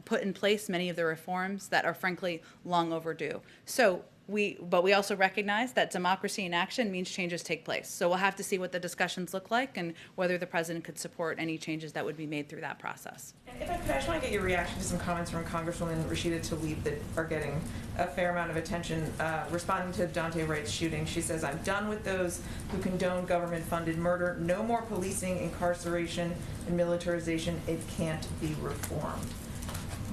S1: put in place many of the reforms that are frankly long overdue. So But we also recognize that democracy in action means changes take place. So we'll have to see what the discussions look like and whether the president could support any changes that would be made through that process.
S4: And if I could, I just want to get your reaction to some comments from Congresswoman Rashida Tlaib that are getting a fair amount of attention. Responding to Dante Wright's shooting, she says, "I'm done with those who condone government-funded murder. No more policing, incarceration, and militarization. It can't be reformed."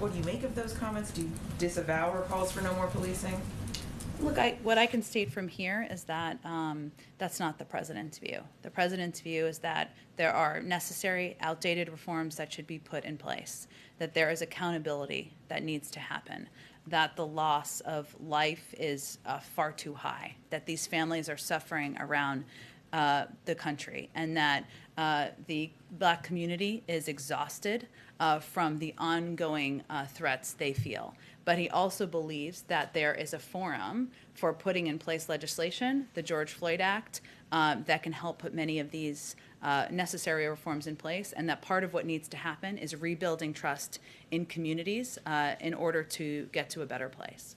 S4: What do you make of those comments? Do you disavow her calls for no more policing?
S1: Look, what I can state from here is that that's not the president's view. The president's view is that there are necessary, outdated reforms that should be put in place, that there is accountability that needs to happen, that the loss of life is far too high, that these families are suffering around the country, and that the Black community is exhausted from the ongoing threats they feel. But he also believes that there is a forum for putting in place legislation, the George Floyd Act, that can help put many of these necessary reforms in place, and that part of what needs to happen is rebuilding trust in communities in order to get to a better place.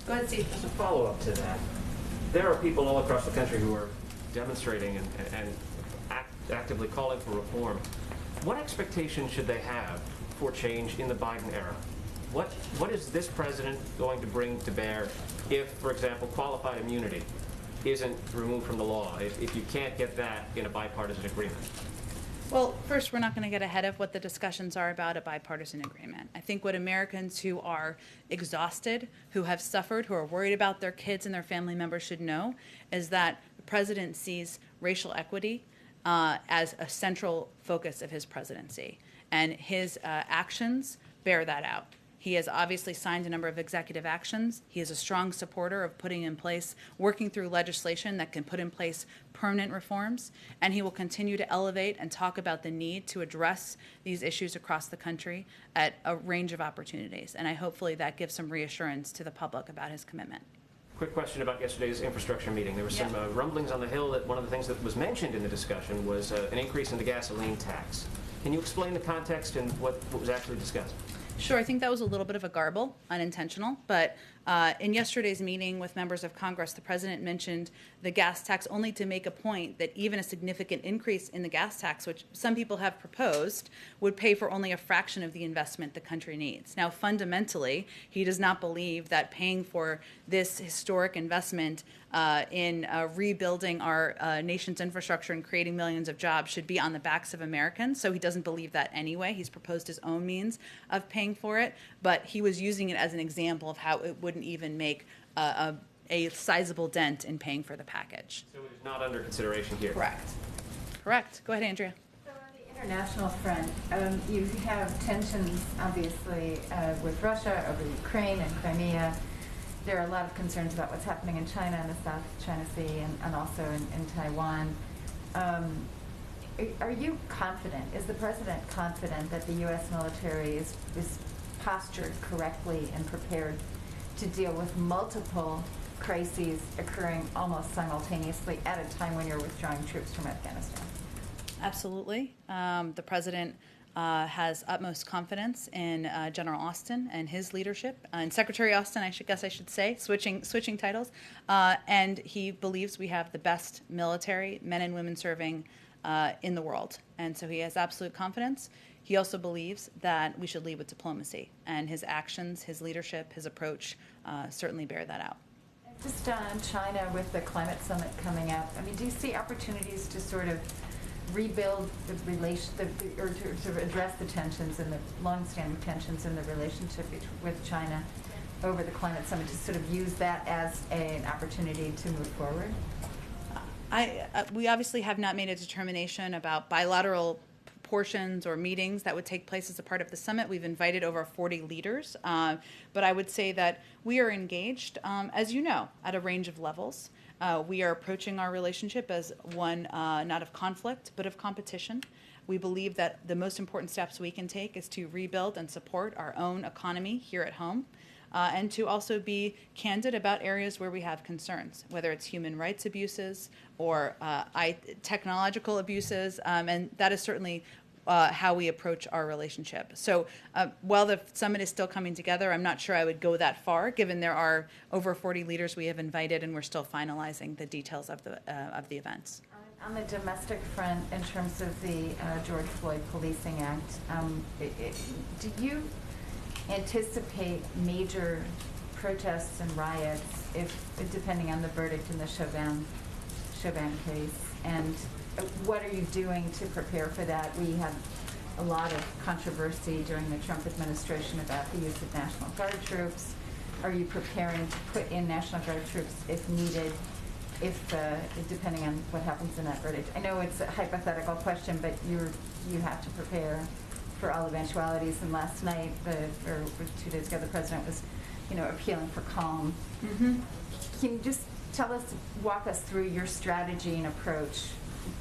S10: Go ahead, Steve. As a follow-up to that, there are people all across the country who are demonstrating and actively calling for reform. What expectation should they have for change in the Biden era? What is this president going to bring to bear if, for example, qualified immunity isn't removed from the law, if you can't get that in a bipartisan agreement?
S1: Well, first, we're not going to get ahead of what the discussions are about a bipartisan agreement. I think what Americans who are exhausted, who have suffered, who are worried about their kids and their family members should know is that the president sees racial equity as a central focus of his presidency, and his actions bear that out. He has obviously signed a number of executive actions. He is a strong supporter of putting in place, working through legislation that can put in place permanent reforms, and he will continue to elevate and talk about the need to address these issues across the country at a range of opportunities. And hopefully that gives some reassurance to the public about his commitment.
S10: Quick question about yesterday's infrastructure meeting. There were some rumblings on the Hill that one of the things that was mentioned in the discussion was an increase in the gasoline tax. Can you explain the context and what was actually discussed?
S1: Sure, I think that was a little bit of a garble, unintentional, but in yesterday's meeting with members of Congress, the president mentioned the gas tax only to make a point that even a significant increase in the gas tax, which some people have proposed, would pay for only a fraction of the investment the country needs. Now, fundamentally, he does not believe that paying for this historic investment in rebuilding our nation's infrastructure and creating millions of jobs should be on the backs of Americans. So he doesn't believe that anyway. He's proposed his own means of paying for it, but he was using it as an example of how it wouldn't even make a sizable dent in paying for the package.
S10: So it is not under consideration here?
S1: Correct. Correct. Go ahead, Andrea.
S9: So on the international front, you have tensions, obviously, with Russia over Ukraine and Crimea. There are a lot of concerns about what's happening in China and the South China Sea and also in Taiwan. Are you confident, is the president confident that the U.S. military is postured correctly and prepared to deal with multiple crises occurring almost simultaneously at a time when you're withdrawing troops from Afghanistan?
S1: Absolutely. The president has utmost confidence in General Austin and his leadership, and Secretary Austin, I should say, switching titles, and he believes we have the best military, men and women serving in the world, and so he has absolute confidence. He also believes that we should lead with diplomacy, and his actions, his leadership, his approach certainly bear that out.
S9: Just on China with the climate summit coming up, I mean, do you see opportunities to sort of rebuild the relation, or to address the tensions and the long-standing tensions in the relationship with China over the climate summit, to sort of use that as an opportunity to move forward?
S1: We obviously have not made a determination about bilateral portions or meetings that would take place as a part of the summit. We've invited over 40 leaders, but I would say that we are engaged, as you know, at a range of levels. We are approaching our relationship as one not of conflict, but of competition. We believe that the most important steps we can take is to rebuild and support our own economy here at home, and to also be candid about areas where we have concerns, whether it's human rights abuses or technological abuses, and that is certainly how we approach our relationship. So while the summit is still coming together, I'm not sure I would go that far, given there are over 40 leaders we have invited, and we're still finalizing the details of the events.
S9: On the domestic front, in terms of the George Floyd Policing Act, do you anticipate major protests and riots depending on the verdict in the Chauvin case? And what are you doing to prepare for that? We had a lot of controversy during the Trump administration about the use of National Guard troops. Are you preparing to put in National Guard troops if needed, depending on what happens in that verdict? I know it's a hypothetical question, but you have to prepare for all eventualities. And last night, or 2 days ago, the president was, appealing for calm.
S1: Mm-hmm.
S9: Can you just walk us through your strategy and approach,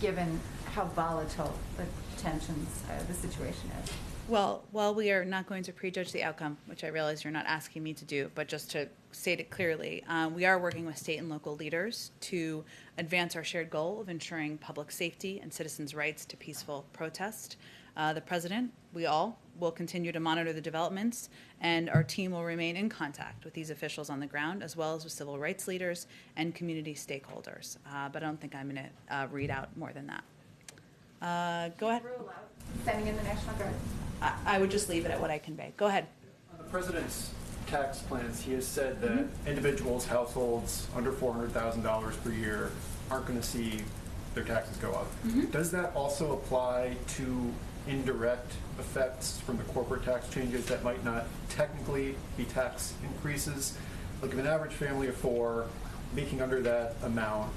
S9: given how volatile the tensions, the situation is?
S1: Well, while we are not going to prejudge the outcome, which I realize you're not asking me to do, but just to state it clearly, we are working with state and local leaders to advance our shared goal of ensuring public safety and citizens' rights to peaceful protest. The president, we all, will continue to monitor the developments, and our team will remain in contact with these officials on the ground, as well as with civil rights leaders and community stakeholders. But I don't think I'm going to read out more than that. Go ahead.
S9: Rule out sending in the National Guard?
S1: I would just leave it at what I convey. Go ahead.
S12: On the president's tax plans, he has said that individuals, households under $400,000 per year aren't going to see their taxes go up. Does that also apply to indirect effects from the corporate tax changes that might not technically be tax increases? Like if an average family of 4 making under that amount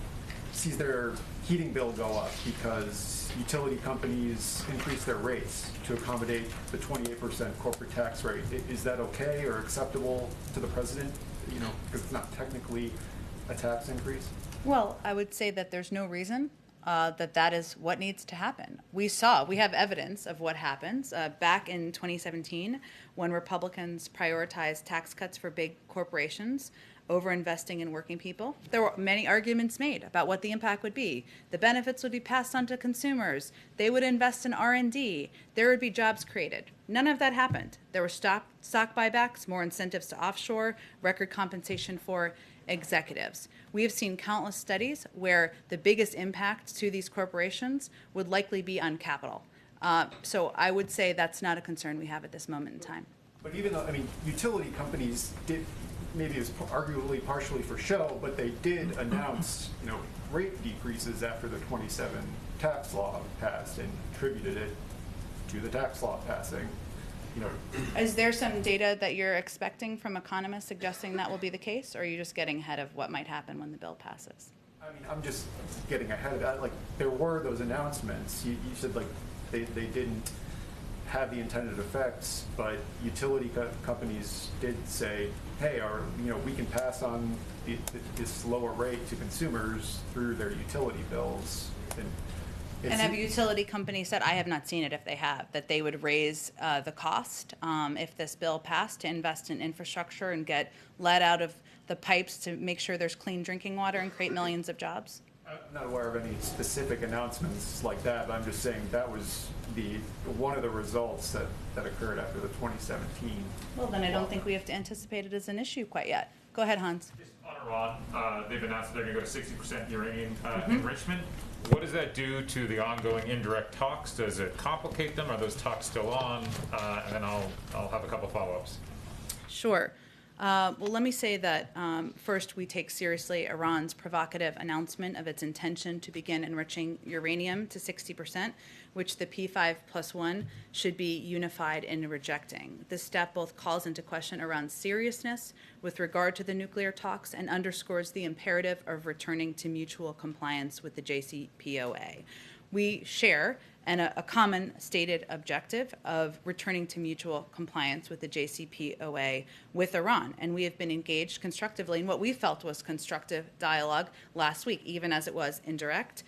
S12: sees their heating bill go up because utility companies increase their rates to accommodate the 28% corporate tax rate, is that okay or acceptable to the president? Because it's not technically a tax increase?
S1: Well, I would say that there's no reason that is what needs to happen. We have evidence of what happens. Back in 2017, when Republicans prioritized tax cuts for big corporations over investing in working people, there were many arguments made about what the impact would be. The benefits would be passed on to consumers. They would invest in R&D. There would be jobs created. None of that happened. There were stock buybacks, more incentives to offshore, record compensation for executives. We have seen countless studies where the biggest impact to these corporations would likely be on capital. So I would say that's not a concern we have at this moment in time.
S12: But even though, utility companies did, maybe it's arguably partially for show, but they did announce, rate decreases after the 27 tax law passed and attributed it to the tax law passing.
S1: Is there some data that you're expecting from economists suggesting that will be the case, or are you just getting ahead of what might happen when the bill passes?
S12: I'm just getting ahead of that. Like, there were those announcements. You said, like, they didn't have the intended effects, but utility companies did say, hey, we can pass on this lower rate to consumers through their utility bills.
S1: And have utility companies said, I have not seen it if they have, that they would raise the cost if this bill passed to invest in infrastructure and get lead out of the pipes to make sure there's clean drinking water and create millions of jobs?
S12: I'm not aware of any specific announcements like that, but I'm just saying that was one of the results that occurred after the 2017.
S1: Well, then I don't think we have to anticipate it as an issue quite yet. Go ahead, Hans.
S11: Just on Iran, they've announced that they're going to go to 60% uranium enrichment. What does that do to the ongoing indirect talks? Does it complicate them? Are those talks still on? And then I'll have a couple follow-ups.
S1: Sure. Well, let me say that first, we take seriously Iran's provocative announcement of its intention to begin enriching uranium to 60%, which the P5+1 should be unified in rejecting. This step both calls into question Iran's seriousness with regard to the nuclear talks and underscores the imperative of returning to mutual compliance with the JCPOA. We share a common stated objective of returning to mutual compliance with the JCPOA with Iran. And we have been engaged constructively in what we felt was constructive dialogue last week, even as it was indirect.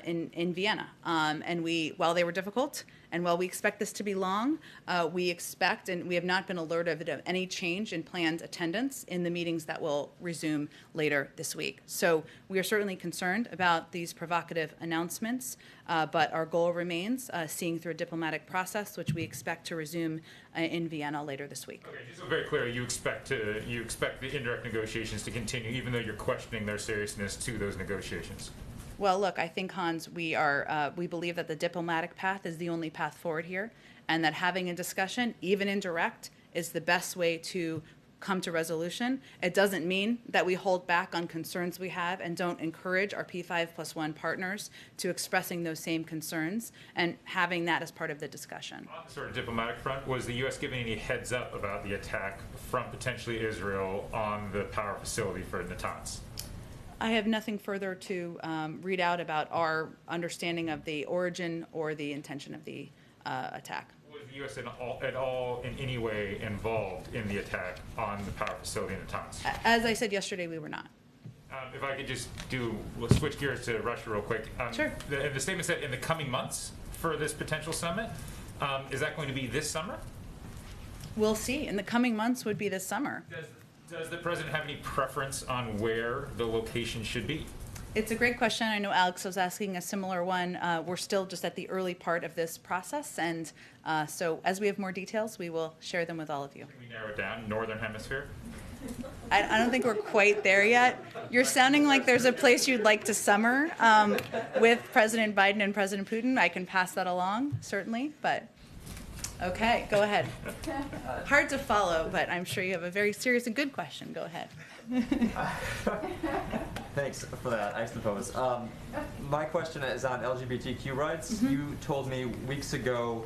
S1: in Vienna. And while they were difficult, and while we expect this to be long, we expect, and we have not been alerted of any change in planned attendance in the meetings that will resume later this week. So we are certainly concerned about these provocative announcements, but our goal remains seeing through a diplomatic process, which we expect to resume in Vienna later this week.
S11: Okay, just so very clear, you expect the indirect negotiations to continue, even though you're questioning their seriousness to those negotiations.
S1: Well, look, I think, Hans, we believe that the diplomatic path is the only path forward here, and that having a discussion, even indirect, is the best way to come to resolution. It doesn't mean that we hold back on concerns we have and don't encourage our P5+1 partners to expressing those same concerns and having that as part of the discussion.
S11: On the sort of diplomatic front, was the U.S. giving any heads up about the attack from potentially Israel on the power facility for Natanz?
S1: I have nothing further to read out about our understanding of the origin or the intention of the attack.
S11: Was the U.S. at all in any way involved in the attack on the power facility in Natanz?
S1: As I said yesterday, we were not.
S11: If I could just we'll switch gears to Russia real quick.
S1: Sure.
S11: The statement said in the coming months for this potential summit. Is that going to be this summer?
S1: We'll see. In the coming months would be this summer.
S11: Does the president have any preference on where the location should be?
S1: It's a great question. I know Alex was asking a similar one. We're still just at the early part of this process, and so as we have more details, we will share them with all of you.
S11: Can we narrow it down? Northern Hemisphere?
S1: I don't think we're quite there yet. You're sounding like there's a place you'd like to summer with President Biden and President Putin. I can pass that along, certainly, but okay, go ahead. Hard to follow, but I'm sure you have a very serious and good question. Go ahead.
S14: Thanks for that, I suppose. My question is on LGBTQ rights. You told me weeks ago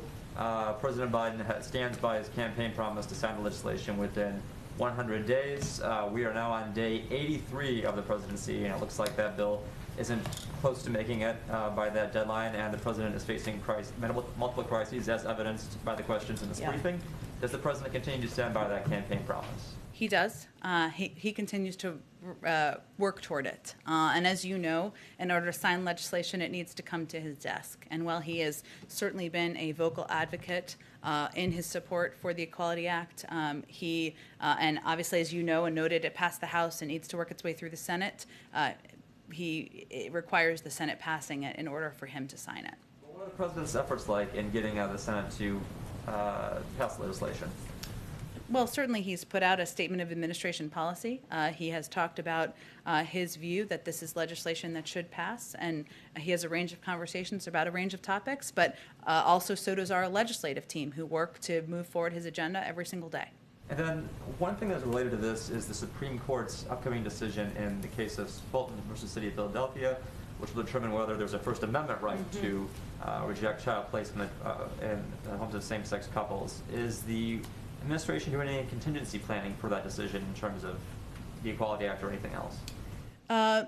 S14: President Biden stands by his campaign promise to sign the legislation within 100 days. We are now on day 83 of the presidency, and it looks like that bill isn't close to making it by that deadline, and the president is facing multiple crises, as evidenced by the questions in this briefing. Does the president continue to stand by that campaign promise?
S1: He does. He continues to work toward it. And as you know, in order to sign legislation, it needs to come to his desk. And while he has certainly been a vocal advocate in his support for the Equality Act, and obviously, as you know and noted, it passed the House and needs to work its way through the Senate. It requires the Senate passing it in order for him to sign it.
S14: What are the president's efforts like in getting the Senate to pass legislation?
S1: Well, certainly he's put out a statement of administration policy. He has talked about his view that this is legislation that should pass, and he has a range of conversations about a range of topics, but also so does our legislative team, who work to move forward his agenda every single day.
S14: And then one thing that's related to this is the Supreme Court's upcoming decision in the case of Fulton versus City of Philadelphia, which will determine whether there's a First Amendment right to reject child placement in homes of same-sex couples. Is the administration doing any contingency planning for that decision in terms of the Equality Act or anything else?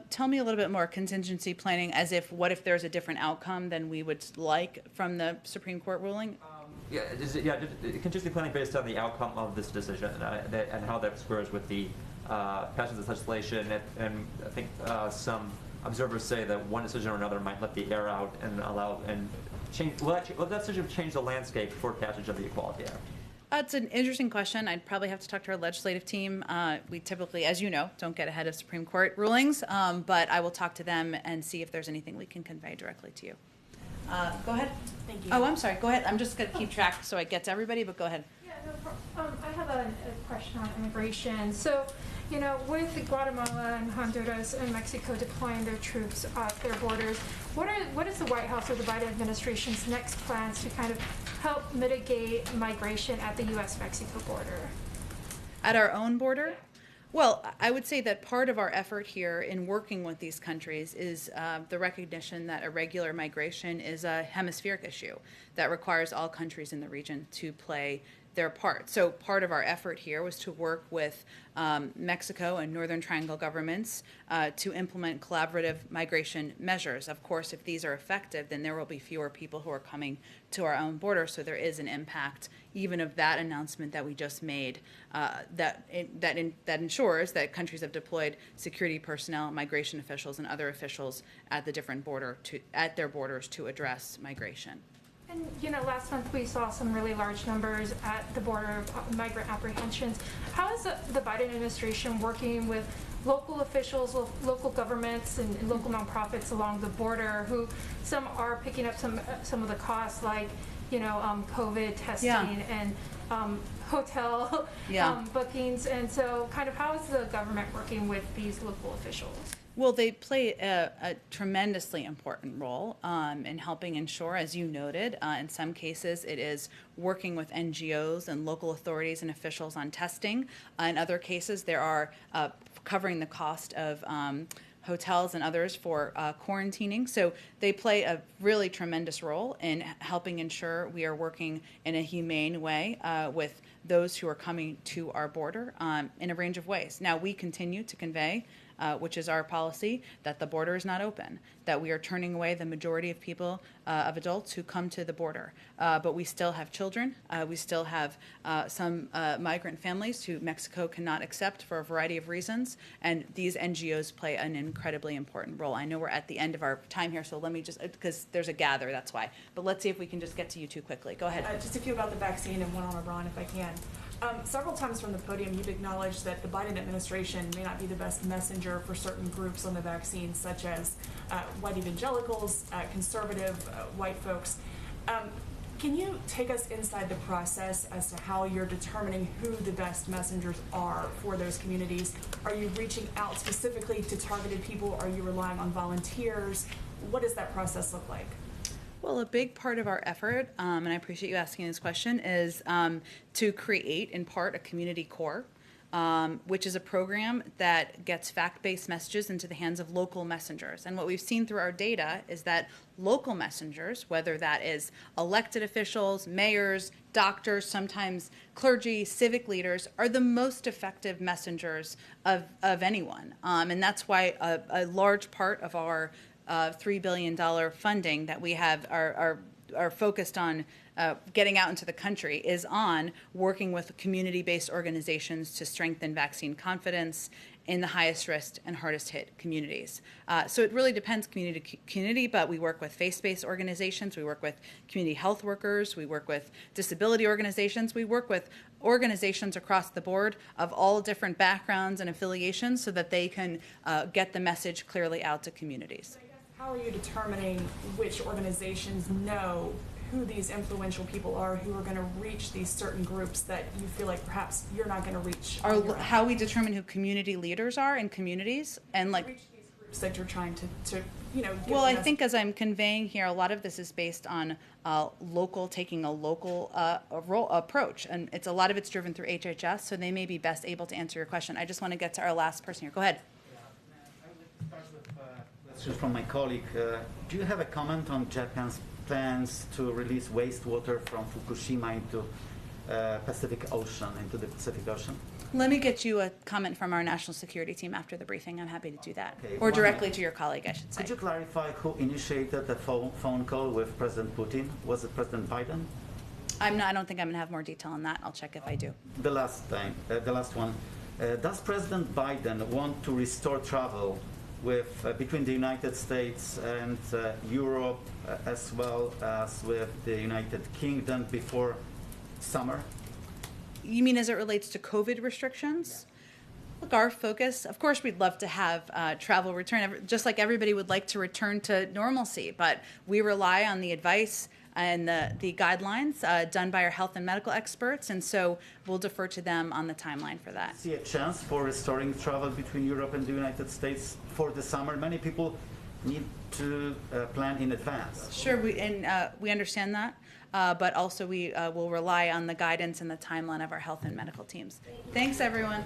S1: Tell me a little bit more. Contingency planning, as if what if there's a different outcome than we would like from the Supreme Court ruling?
S14: Contingency planning based on the outcome of this decision and how that squares with the passage of this legislation. And I think some observers say that one decision or another might let the air out and allow and change. Will that decision change the landscape for passage of the Equality Act?
S1: It's an interesting question. I'd probably have to talk to our legislative team. We typically, as you know, don't get ahead of Supreme Court rulings, but I will talk to them and see if there's anything we can convey directly to you. Go ahead.
S15: Thank you.
S1: Oh, I'm sorry. Go ahead. I'm just going to keep track so I get to everybody, but go ahead.
S15: Yeah, no problem. I have a question on immigration. So, you know, with Guatemala and Honduras and Mexico deploying their troops at their borders, what is the White House or the Biden administration's next plans to kind of help mitigate migration at the U.S.-Mexico border?
S1: At our own border? Well, I would say that part of our effort here in working with these countries is the recognition that irregular migration is a hemispheric issue that requires all countries in the region to play their part. So part of our effort here was to work with Mexico and Northern Triangle governments to implement collaborative migration measures. Of course, if these are effective, then there will be fewer people who are coming to our own border, so there is an impact even of that announcement that we just made that ensures that countries have deployed security personnel, migration officials, and other officials at the different at their borders to address migration.
S15: And, last month we saw some really large numbers at the border of migrant apprehensions. How is the Biden administration working with local officials, local governments, and local nonprofits along the border who some are picking up some of the costs, like, COVID testing and hotel bookings? And so kind of how is the government working with these local officials?
S1: Well, they play a tremendously important role in helping ensure, as you noted, in some cases it is working with NGOs and local authorities and officials on testing. In other cases, there are covering the cost of hotels and others for quarantining. So they play a really tremendous role in helping ensure we are working in a humane way with those who are coming to our border in a range of ways. Now, we continue to convey which is our policy, that the border is not open, that we are turning away the majority of people, of adults who come to the border. But we still have children. We still have some migrant families who Mexico cannot accept for a variety of reasons. And these NGOs play an incredibly important role. I know we're at the end of our time here, so let me just, because there's a gather, that's why. But let's see if we can just get to you two quickly. Go ahead.
S16: Just a few about the vaccine and one on Iran, if I can. Several times from the podium, you've acknowledged that the Biden administration may not be the best messenger for certain groups on the vaccine, such as white evangelicals, conservative white folks. Can you take us inside the process as to how you're determining who the best messengers are for those communities? Are you reaching out specifically to targeted people? Are you relying on volunteers? What does that process look like?
S1: Well, a big part of our effort, and I appreciate you asking this question, is to create, in part, a community corps, which is a program that gets fact-based messages into the hands of local messengers. And what we've seen through our data is that local messengers, whether that is elected officials, mayors, doctors, sometimes clergy, civic leaders, are the most effective messengers of anyone. And that's why a large part of our $3 billion funding that we have are focused on getting out into the country is on working with community-based organizations to strengthen vaccine confidence in the highest risk and hardest hit communities. So it really depends community to community, but we work with faith-based organizations, we work with community health workers, we work with disability organizations, we work with organizations across the board of all different backgrounds and affiliations so that they can get the message clearly out to communities.
S16: How are you determining which organizations know who these influential people are who are going to reach these certain groups that you feel like perhaps you're not going to reach?
S1: How we determine who community leaders are in communities and like
S16: reach these groups that you're trying to
S1: well, I think as I'm conveying here, a lot of this is based on taking a local approach, and a lot of it's driven through HHS, so they may be best able to answer your question. I just want to get to our last person here. Go ahead.
S17: Just from my colleague, do you have a comment on Japan's plans to release wastewater from Fukushima into the Pacific Ocean?
S1: Let me get you a comment from our national security team after the briefing. I'm happy to do that.
S17: Okay,
S1: or directly to your colleague, I should say.
S17: Could you clarify who initiated the phone call with President Putin? Was it President Biden?
S1: I don't think I'm going to have more detail on that. I'll check if I do.
S17: The last one. Does President Biden want to restore travel between the United States and Europe, as well as with the United Kingdom before summer?
S1: You mean as it relates to COVID restrictions? Look, our focus, of course, we'd love to have travel return, just like everybody would like to return to normalcy, but we rely on the advice and the guidelines done by our health and medical experts, and so we'll defer to them on the timeline for that.
S17: See a chance for restoring travel between Europe and the United States for the summer? Many people need to plan in advance.
S1: Sure, we understand that, but also we will rely on the guidance and the timeline of our health and medical teams. Thanks, everyone.